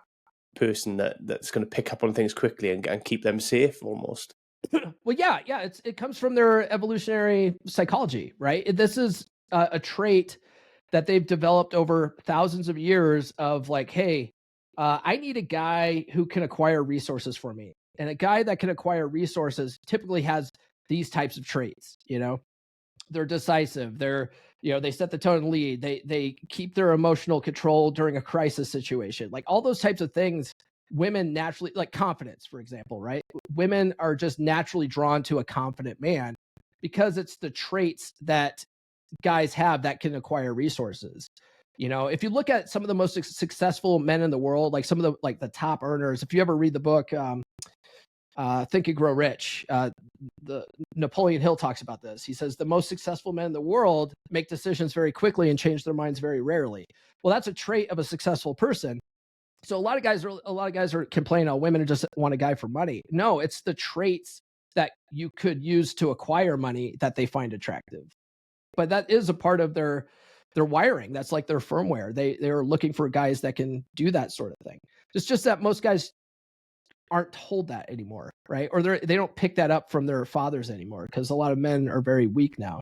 S2: person that's going to pick up on things quickly and keep them safe almost.
S1: Well, yeah, it comes from their evolutionary psychology, right? This is a trait that they've developed over thousands of years of like, hey, I need a guy who can acquire resources for me. And a guy that can acquire resources typically has these types of traits, They're decisive. They set the tone and lead. They keep their emotional control during a crisis situation. Like all those types of things, women naturally, like confidence, for example, right? Women are just naturally drawn to a confident man because it's the traits that guys have that can acquire resources. If you look at some of the most successful men in the world, like some of the top earners, if you ever read the book Think and Grow Rich, the Napoleon Hill talks about this. He says the most successful men in the world make decisions very quickly and change their minds very rarely. Well, that's a trait of a successful person. So a lot of guys are complaining, oh, women just want a guy for money. No, it's the traits that you could use to acquire money that they find attractive. But that is a part of their wiring. That's like their firmware. They're looking for guys that can do that sort of thing. It's just that most guys aren't told that anymore, right? Or they don't pick that up from their fathers anymore, because a lot of men are very weak now.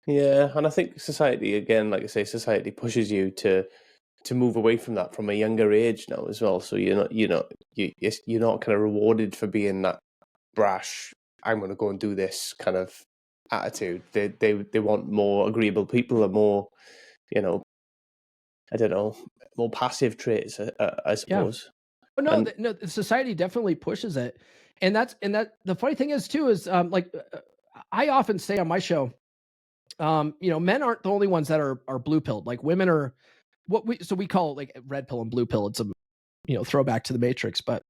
S2: Yeah, and I think society, again, like I say, society pushes you to move away from that from a younger age now as well. So you're not kind of rewarded for being that brash, I'm going to go and do this kind of attitude. They want more agreeable people, and more, I don't know, more passive traits, I suppose.
S1: Yeah. But no, society definitely pushes it, and the funny thing is too is I often say on my show, men aren't the only ones that are blue pilled. Like women are we call like red pill and blue pill. It's a throwback to the Matrix, but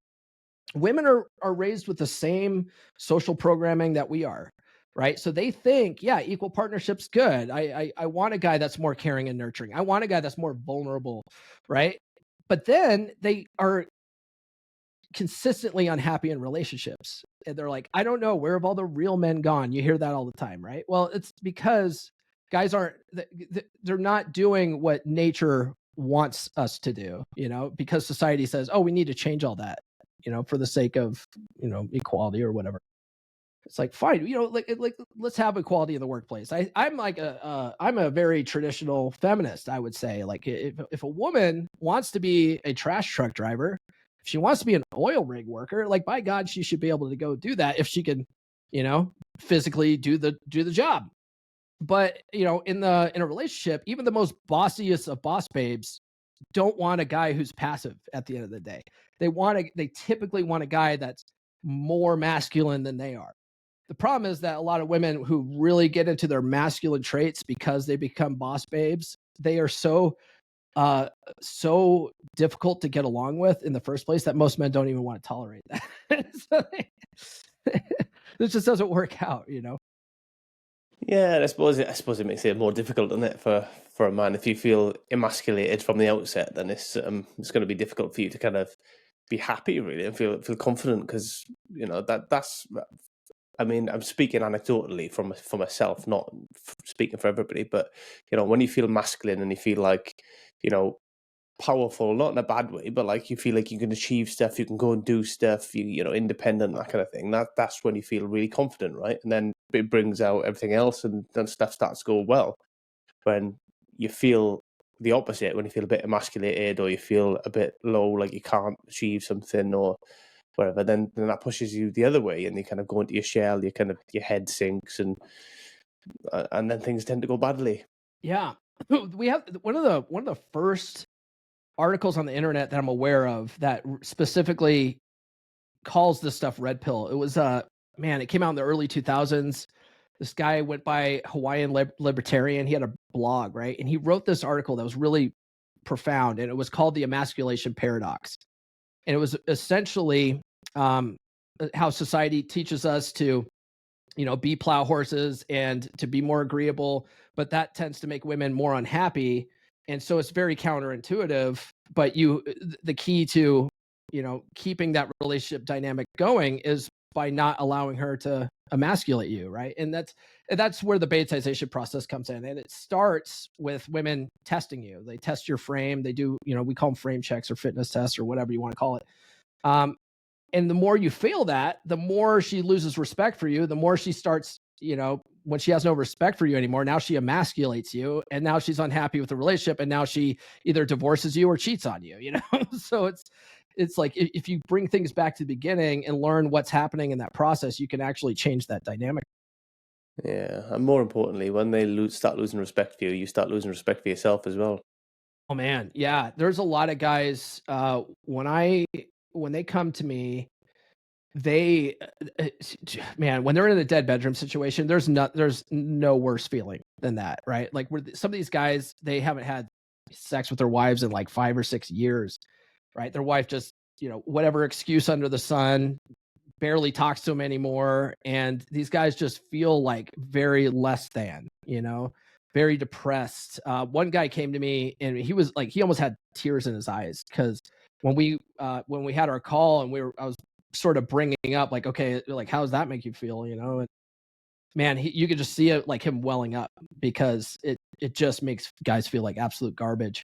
S1: women are raised with the same social programming that we are, right? So they think, yeah, equal partnership's good. I want a guy that's more caring and nurturing. I want a guy that's more vulnerable, right? but then they are consistently unhappy in relationships. And they're like, I don't know, where have all the real men gone? You hear that all the time, right? Well, it's because guys aren't, they're not doing what nature wants us to do, because society says, oh, we need to change all that, for the sake of, equality or whatever. It's like, fine, like let's have equality in the workplace. I'm a very traditional feminist, I would say. Like, if a woman wants to be a trash truck driver, if she wants to be an oil rig worker, like, by God, she should be able to go do that if she can, physically do the job. But in a relationship, even the most bossiest of boss babes don't want a guy who's passive at the end of the day. They typically want a guy that's more masculine than they are. The problem is that a lot of women who really get into their masculine traits because they become boss babes, they are uh so difficult to get along with in the first place that most men don't even want to tolerate that. So it just doesn't work out.
S2: Yeah, and I suppose it makes it more difficult, doesn't it, for a man if you feel emasculated from the outset? Then it's going to be difficult for you to kind of be happy, really, and feel confident, because that's. I mean, I'm speaking anecdotally for myself, not speaking for everybody. But when you feel masculine and you feel like powerful, not in a bad way, but like you feel like you can achieve stuff, you can go and do stuff, independent, that kind of thing. That's when you feel really confident, right? And then it brings out everything else, and then stuff starts to go well. When you feel the opposite, when you feel a bit emasculated, or you feel a bit low, like you can't achieve something or whatever, then that pushes you the other way, and you kind of go into your shell. Your head sinks, and then things tend to go badly.
S1: Yeah. We have one of the first articles on the internet that I'm aware of that specifically calls this stuff red pill. It was man, it came out in the early 2000s. This guy went by Hawaiian Libertarian. He had a blog, right? And he wrote this article that was really profound, and it was called the Emasculation Paradox. And it was essentially how society teaches us to be plow horses and to be more agreeable, but that tends to make women more unhappy. And so it's very counterintuitive, but the key to, keeping that relationship dynamic going is by not allowing her to emasculate you, right? And that's where the betaization process comes in. And it starts with women testing you. They test your frame. They do, we call them frame checks or fitness tests or whatever you want to call it. And the more you fail that, the more she loses respect for you, the more she starts, when she has no respect for you anymore, now she emasculates you, and now she's unhappy with the relationship, and now she either divorces you or cheats on you, So it's like, if you bring things back to the beginning and learn what's happening in that process, you can actually change that dynamic.
S2: Yeah, and more importantly, when they start losing respect for you, you start losing respect for yourself as well.
S1: Oh man, yeah. There's a lot of guys when they come to me, they man, when they're in a dead bedroom situation, there's no worse feeling than that, right? Like, where some of these guys, they haven't had sex with their wives in like 5 or 6 years, right? Their wife just, whatever excuse under the sun, barely talks to them anymore, and these guys just feel like very less than, very depressed. One guy came to me, and he was like, he almost had tears in his eyes, because when we had our call, and I was sort of bringing up, like, okay, like, how does that make you feel, and man, you could just see it, like, him welling up, because it just makes guys feel like absolute garbage.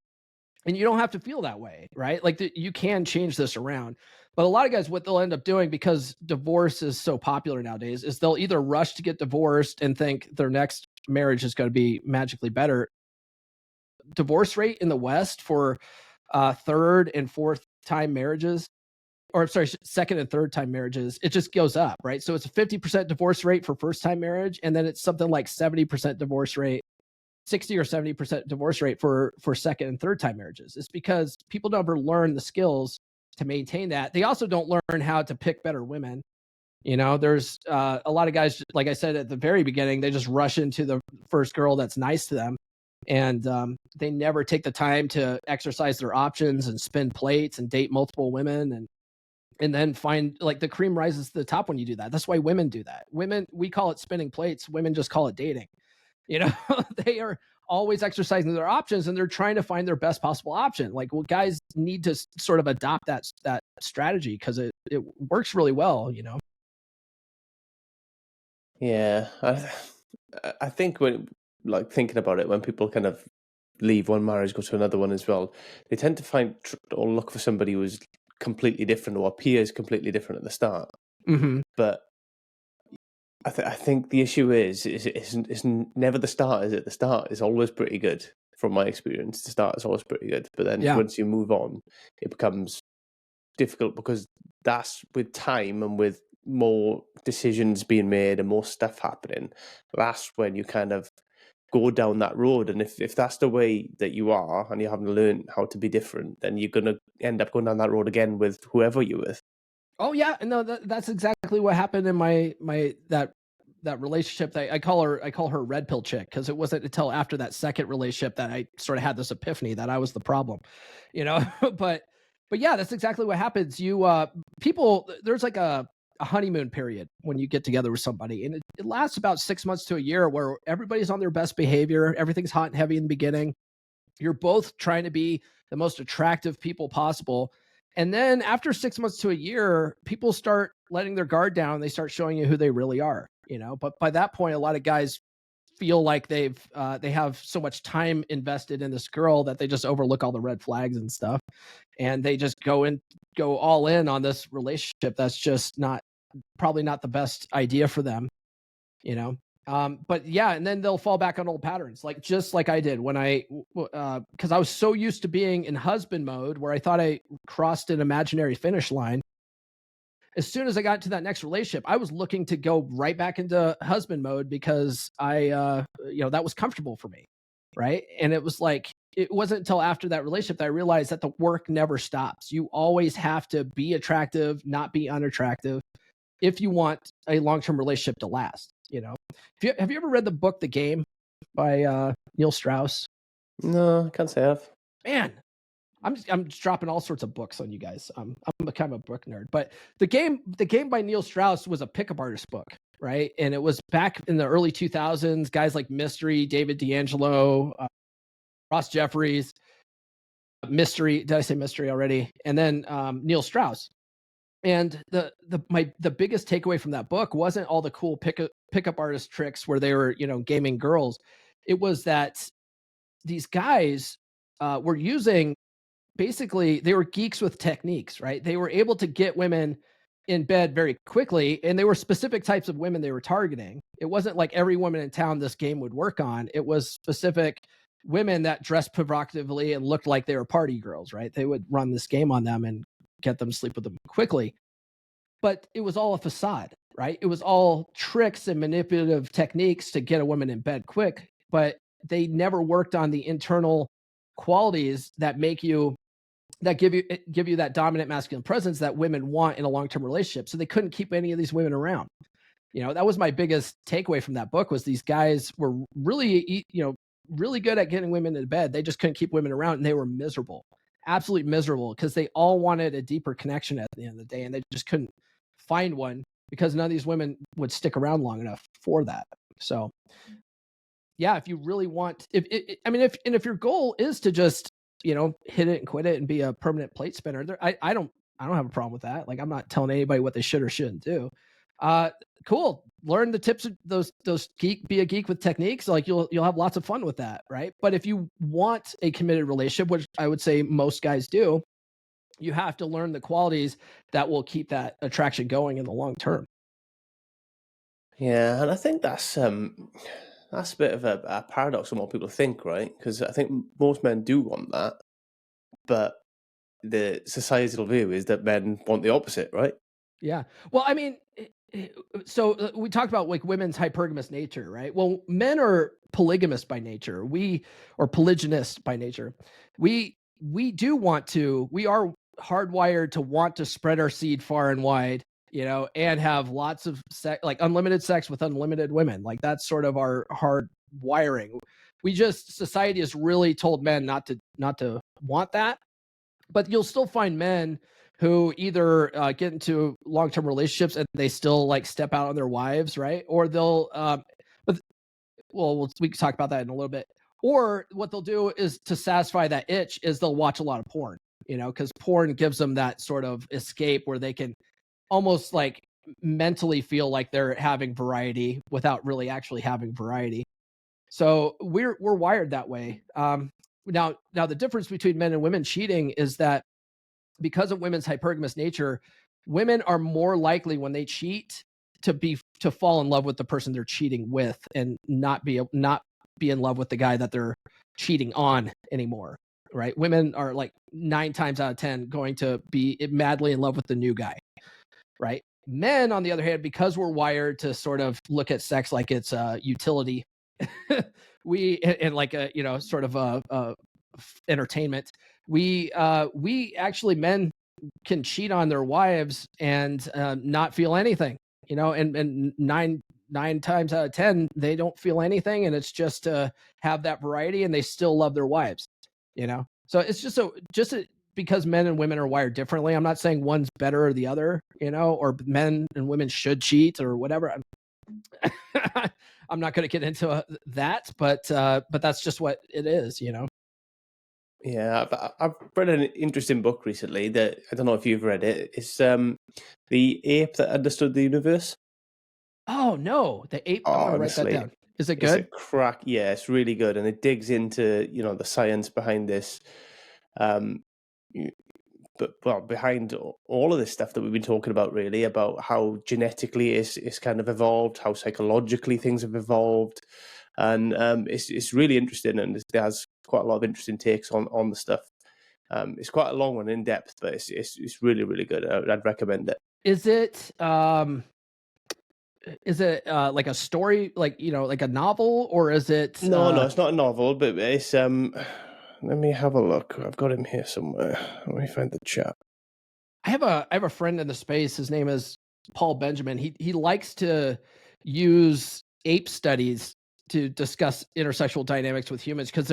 S1: And you don't have to feel that way, right? Like, you can change this around. But a lot of guys, what they'll end up doing, because divorce is so popular nowadays, is they'll either rush to get divorced and think their next marriage is going to be magically better. Divorce rate in the West for third and fourth time marriages, or I'm sorry, second and third time marriages, it just goes up, right? So it's a 50% divorce rate for first time marriage, and then it's something like 70% divorce rate, 60 or 70% divorce rate for second and third time marriages. It's because people never learn the skills to maintain that. They also don't learn how to pick better women. There's a lot of guys, like I said at the very beginning, they just rush into the first girl that's nice to them, and they never take the time to exercise their options and spin plates and date multiple women, and then find, like, the cream rises to the top when you do that. That's why women do that. Women, we call it spinning plates. Women just call it dating. You know, they are always exercising their options, and they're trying to find their best possible option. Like, well, guys need to sort of adopt that strategy because it works really well, you know.
S2: Yeah, I think when like thinking about it, when people kind of leave one marriage, go to another one as well, they tend to find or look for somebody who's completely different or appears completely different at the start.
S1: Mm-hmm.
S2: But I think the issue is never the start. Is it the start is always pretty good from my experience. The start is always pretty good, but then
S1: Yeah.
S2: once you move on, it becomes difficult because that's with time and with more decisions being made and more stuff happening. That's when you kind of go down that road. And if that's the way that you are and you haven't learned how to be different, then you're going to end up going down that road again with whoever you're with.
S1: Oh yeah, no, that's exactly what happened in my that relationship. That I call her red pill chick, because it wasn't until after that second relationship that I sort of had this epiphany that I was the problem, you know. But yeah, that's exactly what happens. People, there's like a honeymoon period when you get together with somebody, and it lasts about 6 months to a year, where everybody's on their best behavior, everything's hot and heavy in the beginning. You're both trying to be the most attractive people possible. And then after 6 months to a year, people start letting their guard down. They start showing you who they really are, you know. But by that point, a lot of guys feel like they have so much time invested in this girl that they just overlook all the red flags and stuff, and they just go all in on this relationship that's just not probably not the best idea for them, you know. But yeah, and then they'll fall back on old patterns, like just like I did when because I was so used to being in husband mode, where I thought I crossed an imaginary finish line. As soon as I got to that next relationship, I was looking to go right back into husband mode, because that was comfortable for me, right? And it was like, it wasn't until after that relationship that I realized that the work never stops. You always have to be attractive, not be unattractive, if you want a long-term relationship to last, you know. Have you ever read the book The Game by Neil Strauss?
S2: No, I can't say I've.
S1: Man, I'm just dropping all sorts of books on you guys. I'm a kind of a book nerd, but the game by Neil Strauss was a pickup artist book, right? And it was back in the early 2000s. Guys like Mystery, David D'Angelo, Ross Jeffries, Mystery. Did I say Mystery already? And then Neil Strauss. And the biggest takeaway from that book wasn't all the cool pickup artist tricks where they were, you know, gaming girls. It was that these guys were using, basically, they were geeks with techniques, right? They were able to get women in bed very quickly, and they were specific types of women they were targeting. It wasn't like every woman in town this game would work on. It was specific women that dressed provocatively and looked like they were party girls, right? They would run this game on them and get them to sleep with them quickly. But it was all a facade, right? It was all tricks and manipulative techniques to get a woman in bed quick, but they never worked on the internal qualities that give you that dominant masculine presence that women want in a long-term relationship. So they couldn't keep any of these women around. You know, that was my biggest takeaway from that book, was these guys were really, really good at getting women into bed. They just couldn't keep women around, and they were miserable, absolutely miserable, because they all wanted a deeper connection at the end of the day, and they just couldn't find one, because none of these women would stick around long enough for that. So yeah, if you really want, if your goal is to just, you know, hit it and quit it and be a permanent plate spinner, I don't have a problem with that. Like, I'm not telling anybody what they should or shouldn't do. Uh, cool. Learn the tips of those be a geek with techniques. Like, you'll have lots of fun with that, right? But if you want a committed relationship, which I would say most guys do, you have to learn the qualities that will keep that attraction going in the long term.
S2: Yeah, and I think that's a bit of a paradox on what people think, right? Because I think most men do want that, but the societal view is that men want the opposite, right?
S1: Yeah. Well, I mean, so we talked about like women's hypergamous nature, right? Well, men are polygamous by nature. Or polygynist by nature. We do want to. We are hardwired to want to spread our seed far and wide, you know, and have lots of sex, like unlimited sex with unlimited women. Like, that's sort of our hard wiring. Society has really told men not to want that, but you'll still find men who either get into long-term relationships and they still like step out on their wives, right? Or they'll, but well, we can talk about that in a little bit. Or what they'll do is to satisfy that itch is they'll watch a lot of porn, because porn gives them that sort of escape where they can almost like mentally feel like they're having variety without really actually having variety. So we're wired that way. Now the difference between men and women cheating is that because of women's hypergamous nature, women are more likely when they cheat to fall in love with the person they're cheating with and not be in love with the guy that they're cheating on anymore. Right? Women are like 9 times out of 10 going to be madly in love with the new guy. Right? Men, on the other hand, because we're wired to sort of look at sex like it's a utility, we and like a sort of a entertainment. We actually, men can cheat on their wives and not feel anything, and nine times out of 10 they don't feel anything, and it's just to have that variety, and they still love their wives. So it's because men and women are wired differently. I'm not saying one's better or the other, or men and women should cheat or whatever. I'm not going to get into that, but that's just what it is.
S2: Yeah, I've read an interesting book recently that I don't know if you've read it. It's The Ape That Understood the Universe.
S1: Oh no, the ape. I'm going to write that
S2: Honestly,
S1: down. Is it
S2: it's a
S1: good?
S2: crack. Yeah, it's really good, and it digs into the science behind this. Um, but well, behind all of this stuff that we've been talking about, really, about how genetically it's kind of evolved, how psychologically things have evolved, and it's really interesting, and it has quite a lot of interesting takes on the stuff. It's quite a long one, in depth, but it's really, really good. I'd recommend it.
S1: Is it like a story, like like a novel, or is it
S2: No, it's not a novel, but it's Let me have a look. I've got him here somewhere. Let me find the chat.
S1: I have a friend in the space. His name is Paul Benjamin. He likes to use ape studies to discuss intersexual dynamics with humans because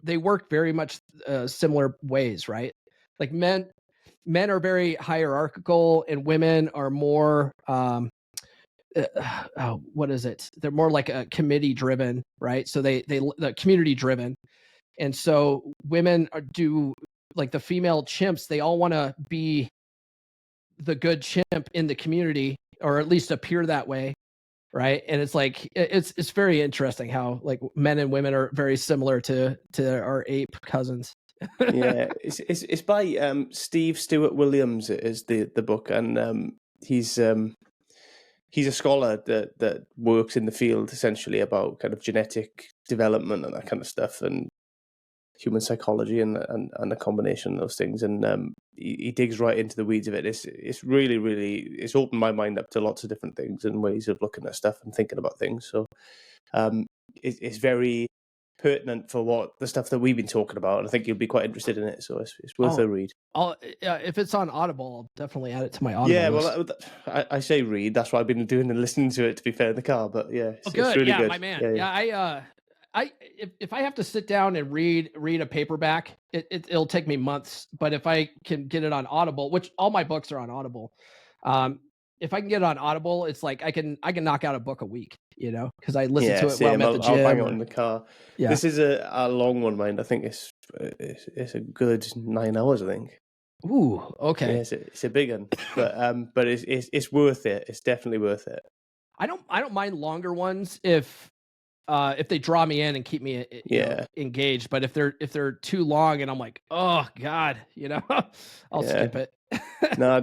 S1: they work very much similar ways, right? Like men are very hierarchical and women are more what is it? They're more like a committee driven, right? So the community driven. And so women do, like, the female chimps, they all want to be the good chimp in the community, or at least appear that way, right? And it's like it's very interesting how like men and women are very similar to our ape cousins.
S2: Yeah, it's by Steve Stewart Williams. It is the book, and he's a scholar that works in the field essentially about kind of genetic development and that kind of stuff, and human psychology and a combination of those things. And he digs right into the weeds of it. It's really, really, it's opened my mind up to lots of different things and ways of looking at stuff and thinking about things. So it's very pertinent for what the stuff that we've been talking about, and I think you'll be quite interested in it. So it's worth a read.
S1: If it's on Audible, I'll definitely add it to my Audible
S2: Yeah,
S1: list.
S2: well, I say read. That's what I've been doing and listening to it, to be fair, in the car. But yeah,
S1: Oh,
S2: it's
S1: good.
S2: really
S1: Yeah,
S2: good.
S1: my man.
S2: Yeah,
S1: Yeah, if I have to sit down and read a paperback, it'll take me months. But if I can get it on Audible, which all my books are on Audible, if I can get it on Audible, it's like I can knock out a book a week, because I listen
S2: yeah,
S1: to it while I'm
S2: same.
S1: at the
S2: I'll bang
S1: gym.
S2: it on the car.
S1: Yeah.
S2: This is a long one, mind. I think it's a good 9 hours. I think.
S1: Ooh.
S2: Yeah,
S1: Okay.
S2: it's a big one, but it's worth it. It's definitely worth it.
S1: I don't mind longer ones if they draw me in and keep me
S2: Yeah,
S1: engaged. But if they're too long and I'm like, oh God, I'll
S2: yeah.
S1: skip it.
S2: No,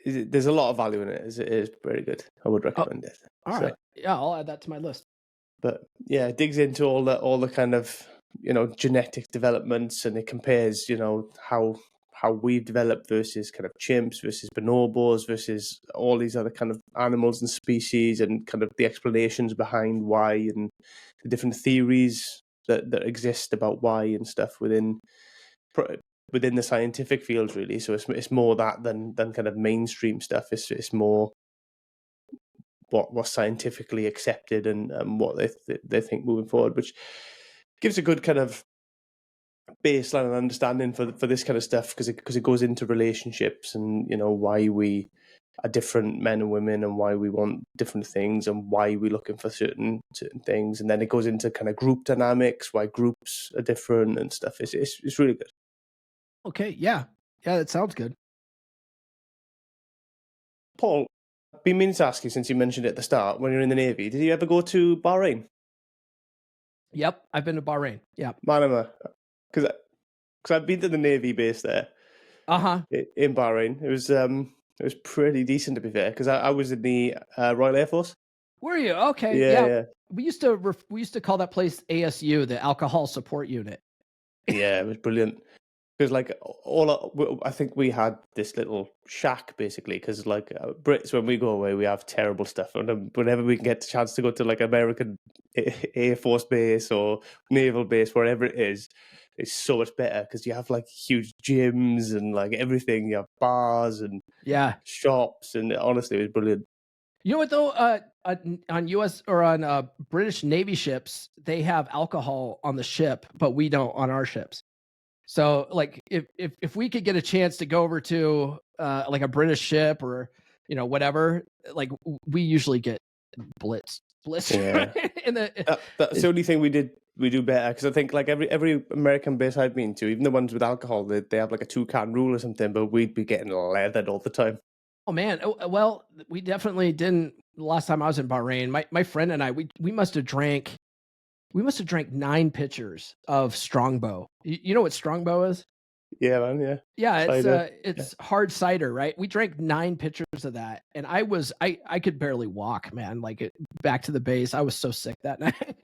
S2: there's a lot of value in it. It is very good. I would
S1: Oh,
S2: recommend it.
S1: all
S2: So,
S1: right. Yeah, I'll add that to my list.
S2: but yeah, it digs into all the kind of genetic developments, and it compares how we've developed versus kind of chimps versus bonobos versus all these other kind of animals and species, and kind of the explanations behind why, and the different theories that exist about why and stuff within the scientific field, really. So it's more that than kind of mainstream stuff. It's more what's scientifically accepted, and what they think moving forward, which gives a good kind of baseline and understanding for this kind of stuff, because it goes into relationships and why we are different, men and women, and why we want different things and why we're looking for certain things. And then it goes into kind of group dynamics, why groups are different and stuff. It's really good.
S1: Okay, yeah, that sounds good.
S2: Paul, I've been meaning to ask you since you mentioned it at the start, when you're in the Navy, did you ever go to Bahrain?
S1: Yep, I've been to Bahrain. Yeah.
S2: Manama, because I've been to the Navy base there in Bahrain. It was pretty decent, to be fair, because I was in the Royal Air Force.
S1: Were you? Okay, yeah. We used to call that place ASU, the Alcohol Support Unit.
S2: Yeah, it was brilliant. Because like I think we had this little shack basically. Because like Brits, when we go away, we have terrible stuff. And whenever we can get the chance to go to like American Air Force base or naval base, wherever it is, it's so much better because you have like huge gyms and like everything. You have bars and shops, and honestly, it was brilliant.
S1: You know what though? On U.S. or on British Navy ships, they have alcohol on the ship, but we don't on our ships. So like if we could get a chance to go over to like a British ship or whatever, like we usually get blitzed.
S2: Yeah. That's the only thing we do better, because I think like every American base I've been to, even the ones with alcohol, they have like a 2-can rule or something, but we'd be getting leathered all the time.
S1: Oh man, well, we definitely didn't. The last time I was in Bahrain, my friend and I, we must have drank 9 pitchers of Strongbow. You know what Strongbow is?
S2: Yeah, man. Yeah.
S1: Yeah, it's hard cider, right? We drank 9 pitchers of that, and I could barely walk, man. Like back to the base, I was so sick that night.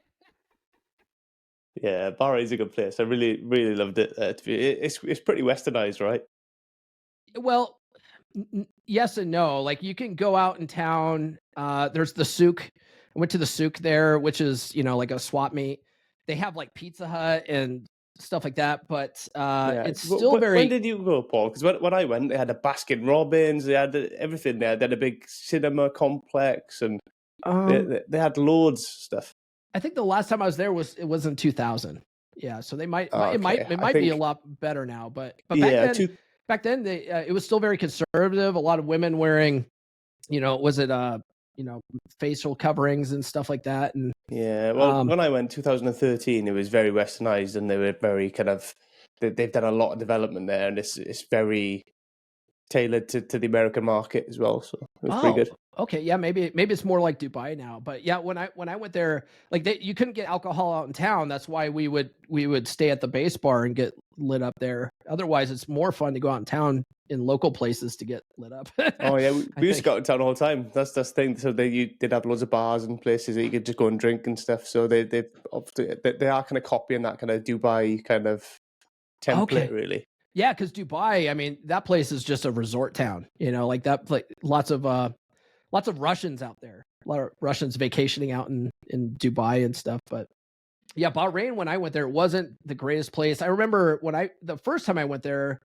S2: Yeah, Bahrain's a good place. I really, really loved it. It's pretty westernized, right?
S1: Well, yes and no. Like you can go out in town. There's the souk. I went to the souk there, which is like a swap meet. They have like Pizza Hut and stuff like that, but it's still very.
S2: When did you go, Paul? Because when I went, they had a Baskin Robbins. They had everything there. They had a big cinema complex, and they had loads of stuff.
S1: I think the last time I was there was in 2000. Yeah, so they might
S2: Oh,
S1: it might be a lot better now, but back then they it was still very conservative. A lot of women wearing, was it facial coverings and stuff like that. And
S2: yeah, well, when I went 2013, it was very westernized, and they were very kind of they've done a lot of development there, and it's very tailored to the American market as well. So it was pretty good.
S1: Okay, yeah, maybe it's more like Dubai now. But yeah, when I went there, like you couldn't get alcohol out in town. That's why we would stay at the base bar and get lit up there. Otherwise, it's more fun to go out in town in local places to get lit up.
S2: Oh yeah, we used to go out in town all the time. That's the thing. So did have loads of bars and places that you could just go and drink and stuff. So they are kind of copying that kind of Dubai kind of template, really.
S1: Yeah, because Dubai, I mean, that place is just a resort town. Like that. Like lots of Russians out there. A lot of Russians vacationing out in Dubai and stuff. But yeah, Bahrain, when I went there, it wasn't the greatest place. I remember the first time I went there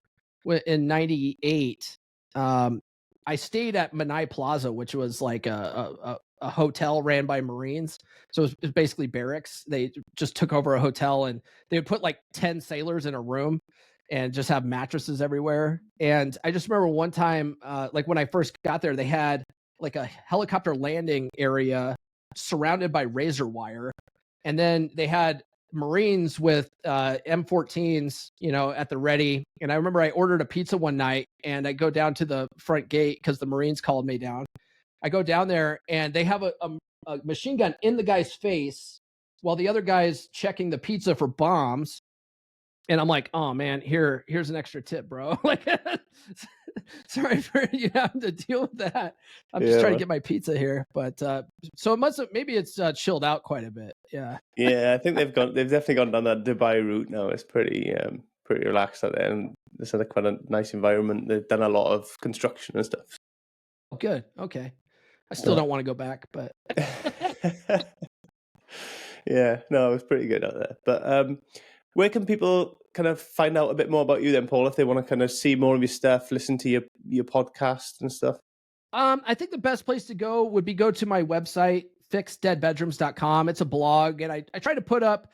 S1: in '98, I stayed at Menai Plaza, which was like a hotel ran by Marines. So it was basically barracks. They just took over a hotel, and they would put like 10 sailors in a room and just have mattresses everywhere. And I just remember one time, like when I first got there, they had like a helicopter landing area surrounded by razor wire. And then they had Marines with M14s, at the ready. And I remember I ordered a pizza one night, and I go down to the front gate because the Marines called me down. I go down there, and they have a machine gun in the guy's face while the other guy's checking the pizza for bombs. And I'm like, oh man, here's an extra tip, bro. Like, sorry for you having to deal with that. I'm just trying to get my pizza here. But so maybe it's chilled out quite a bit. Yeah.
S2: Yeah, I think they've definitely gone down that Dubai route now. It's pretty relaxed out there, and it's quite a nice environment. They've done a lot of construction and stuff.
S1: Oh, good. Okay. I still don't want to go back, but
S2: yeah, no, it was pretty good out there. But where can people kind of find out a bit more about you then, Paul, if they want to kind of see more of your stuff, listen to your podcast and stuff?
S1: I think the best place to go would be go to my website, fixeddeadbedrooms.com. It's a blog, and I try to put up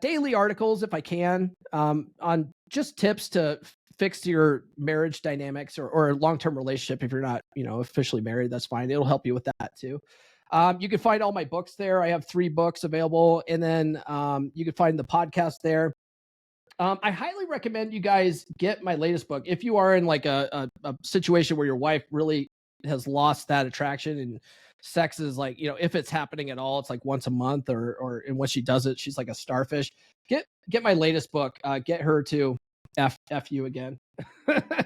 S1: daily articles if I can on just tips to fix your marriage dynamics or a long-term relationship. If you're not, officially married, that's fine. It'll help you with that too. You can find all my books there. I have 3 books available, and then you can find the podcast there. I highly recommend you guys get my latest book. If you are in like a situation where your wife really has lost that attraction and sex is like, if it's happening at all, it's like once a month or and when she does it, she's like a starfish. Get my latest book. Get her to F you again.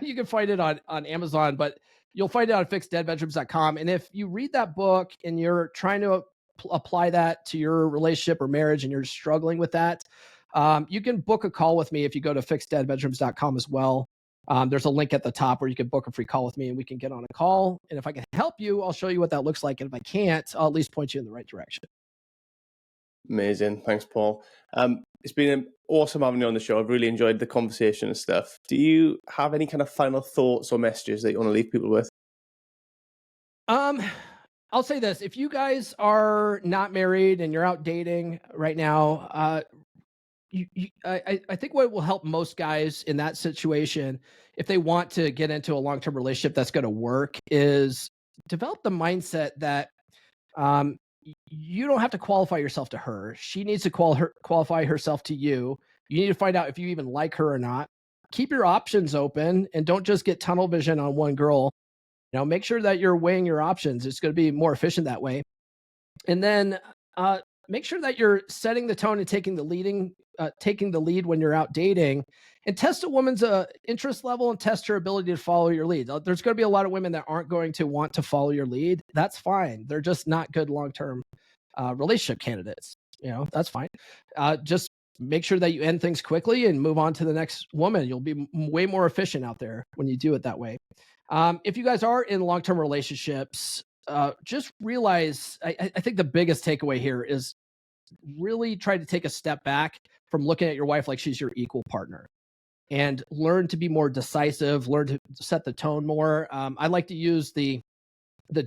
S1: You can find it on Amazon, but you'll find it on fixeddeadbedrooms.com. And if you read that book and you're trying to apply that to your relationship or marriage and you're struggling with that, you can book a call with me if you go to fixeddeadbedrooms.com as well. There's a link at the top where you can book a free call with me and we can get on a call. And if I can help you, I'll show you what that looks like. And if I can't, I'll at least point you in the right direction.
S2: Amazing. Thanks, Paul. It's been awesome having you on the show. I've really enjoyed the conversation and stuff. Do you have any kind of final thoughts or messages that you want to leave people with?
S1: I'll say this. If you guys are not married and you're out dating right now, I think what will help most guys in that situation, if they want to get into a long-term relationship that's going to work, is develop the mindset that you don't have to qualify yourself to her. She needs to qualify herself to you. You need to find out if you even like her or not. Keep your options open and don't just get tunnel vision on one girl. Make sure that you're weighing your options. It's going to be more efficient that way. And then make sure that you're setting the tone and taking the lead when you're out dating, and test a woman's interest level and test her ability to follow your lead. There's going to be a lot of women that aren't going to want to follow your lead. That's fine. They're just not good long-term relationship candidates. That's fine. Just make sure that you end things quickly and move on to the next woman. You'll be way more efficient out there when you do it that way. If you guys are in long-term relationships, just realize, I think the biggest takeaway here is really try to take a step back from looking at your wife like she's your equal partner and learn to be more decisive, learn to set the tone more. I like to use the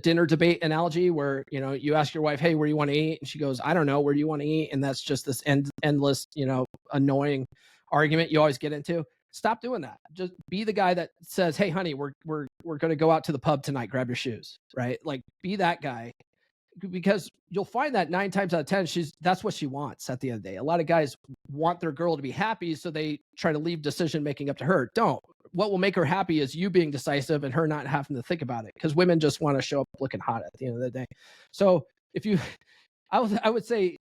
S1: dinner debate analogy where, you ask your wife, hey, where do you want to eat? And she goes, I don't know, where do you want to eat? And that's just this endless, annoying argument you always get into. Stop doing that. Just be the guy that says, hey, honey, we're going to go out to the pub tonight. Grab your shoes, right? Like, be that guy, because you'll find that 9 times out of 10, that's what she wants at the end of the day. A lot of guys want their girl to be happy, so they try to leave decision making up to her. Don't. What will make her happy is you being decisive and her not having to think about it, because women just want to show up looking hot at the end of the day. So I would say,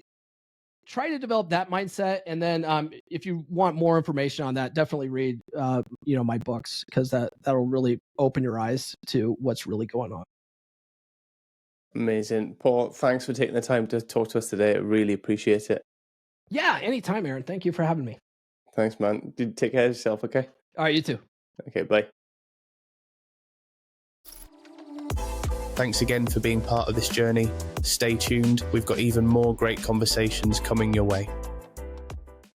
S1: try to develop that mindset. And then if you want more information on that, definitely read, my books, because that'll really open your eyes to what's really going on.
S2: Amazing. Paul, thanks for taking the time to talk to us today. I really appreciate it.
S1: Yeah, anytime, Aaron. Thank you for having me.
S2: Thanks, man. Take care of yourself, okay?
S1: All right, you too.
S2: Okay, bye. Thanks again for being part of this journey. Stay tuned. We've got even more great conversations coming your way.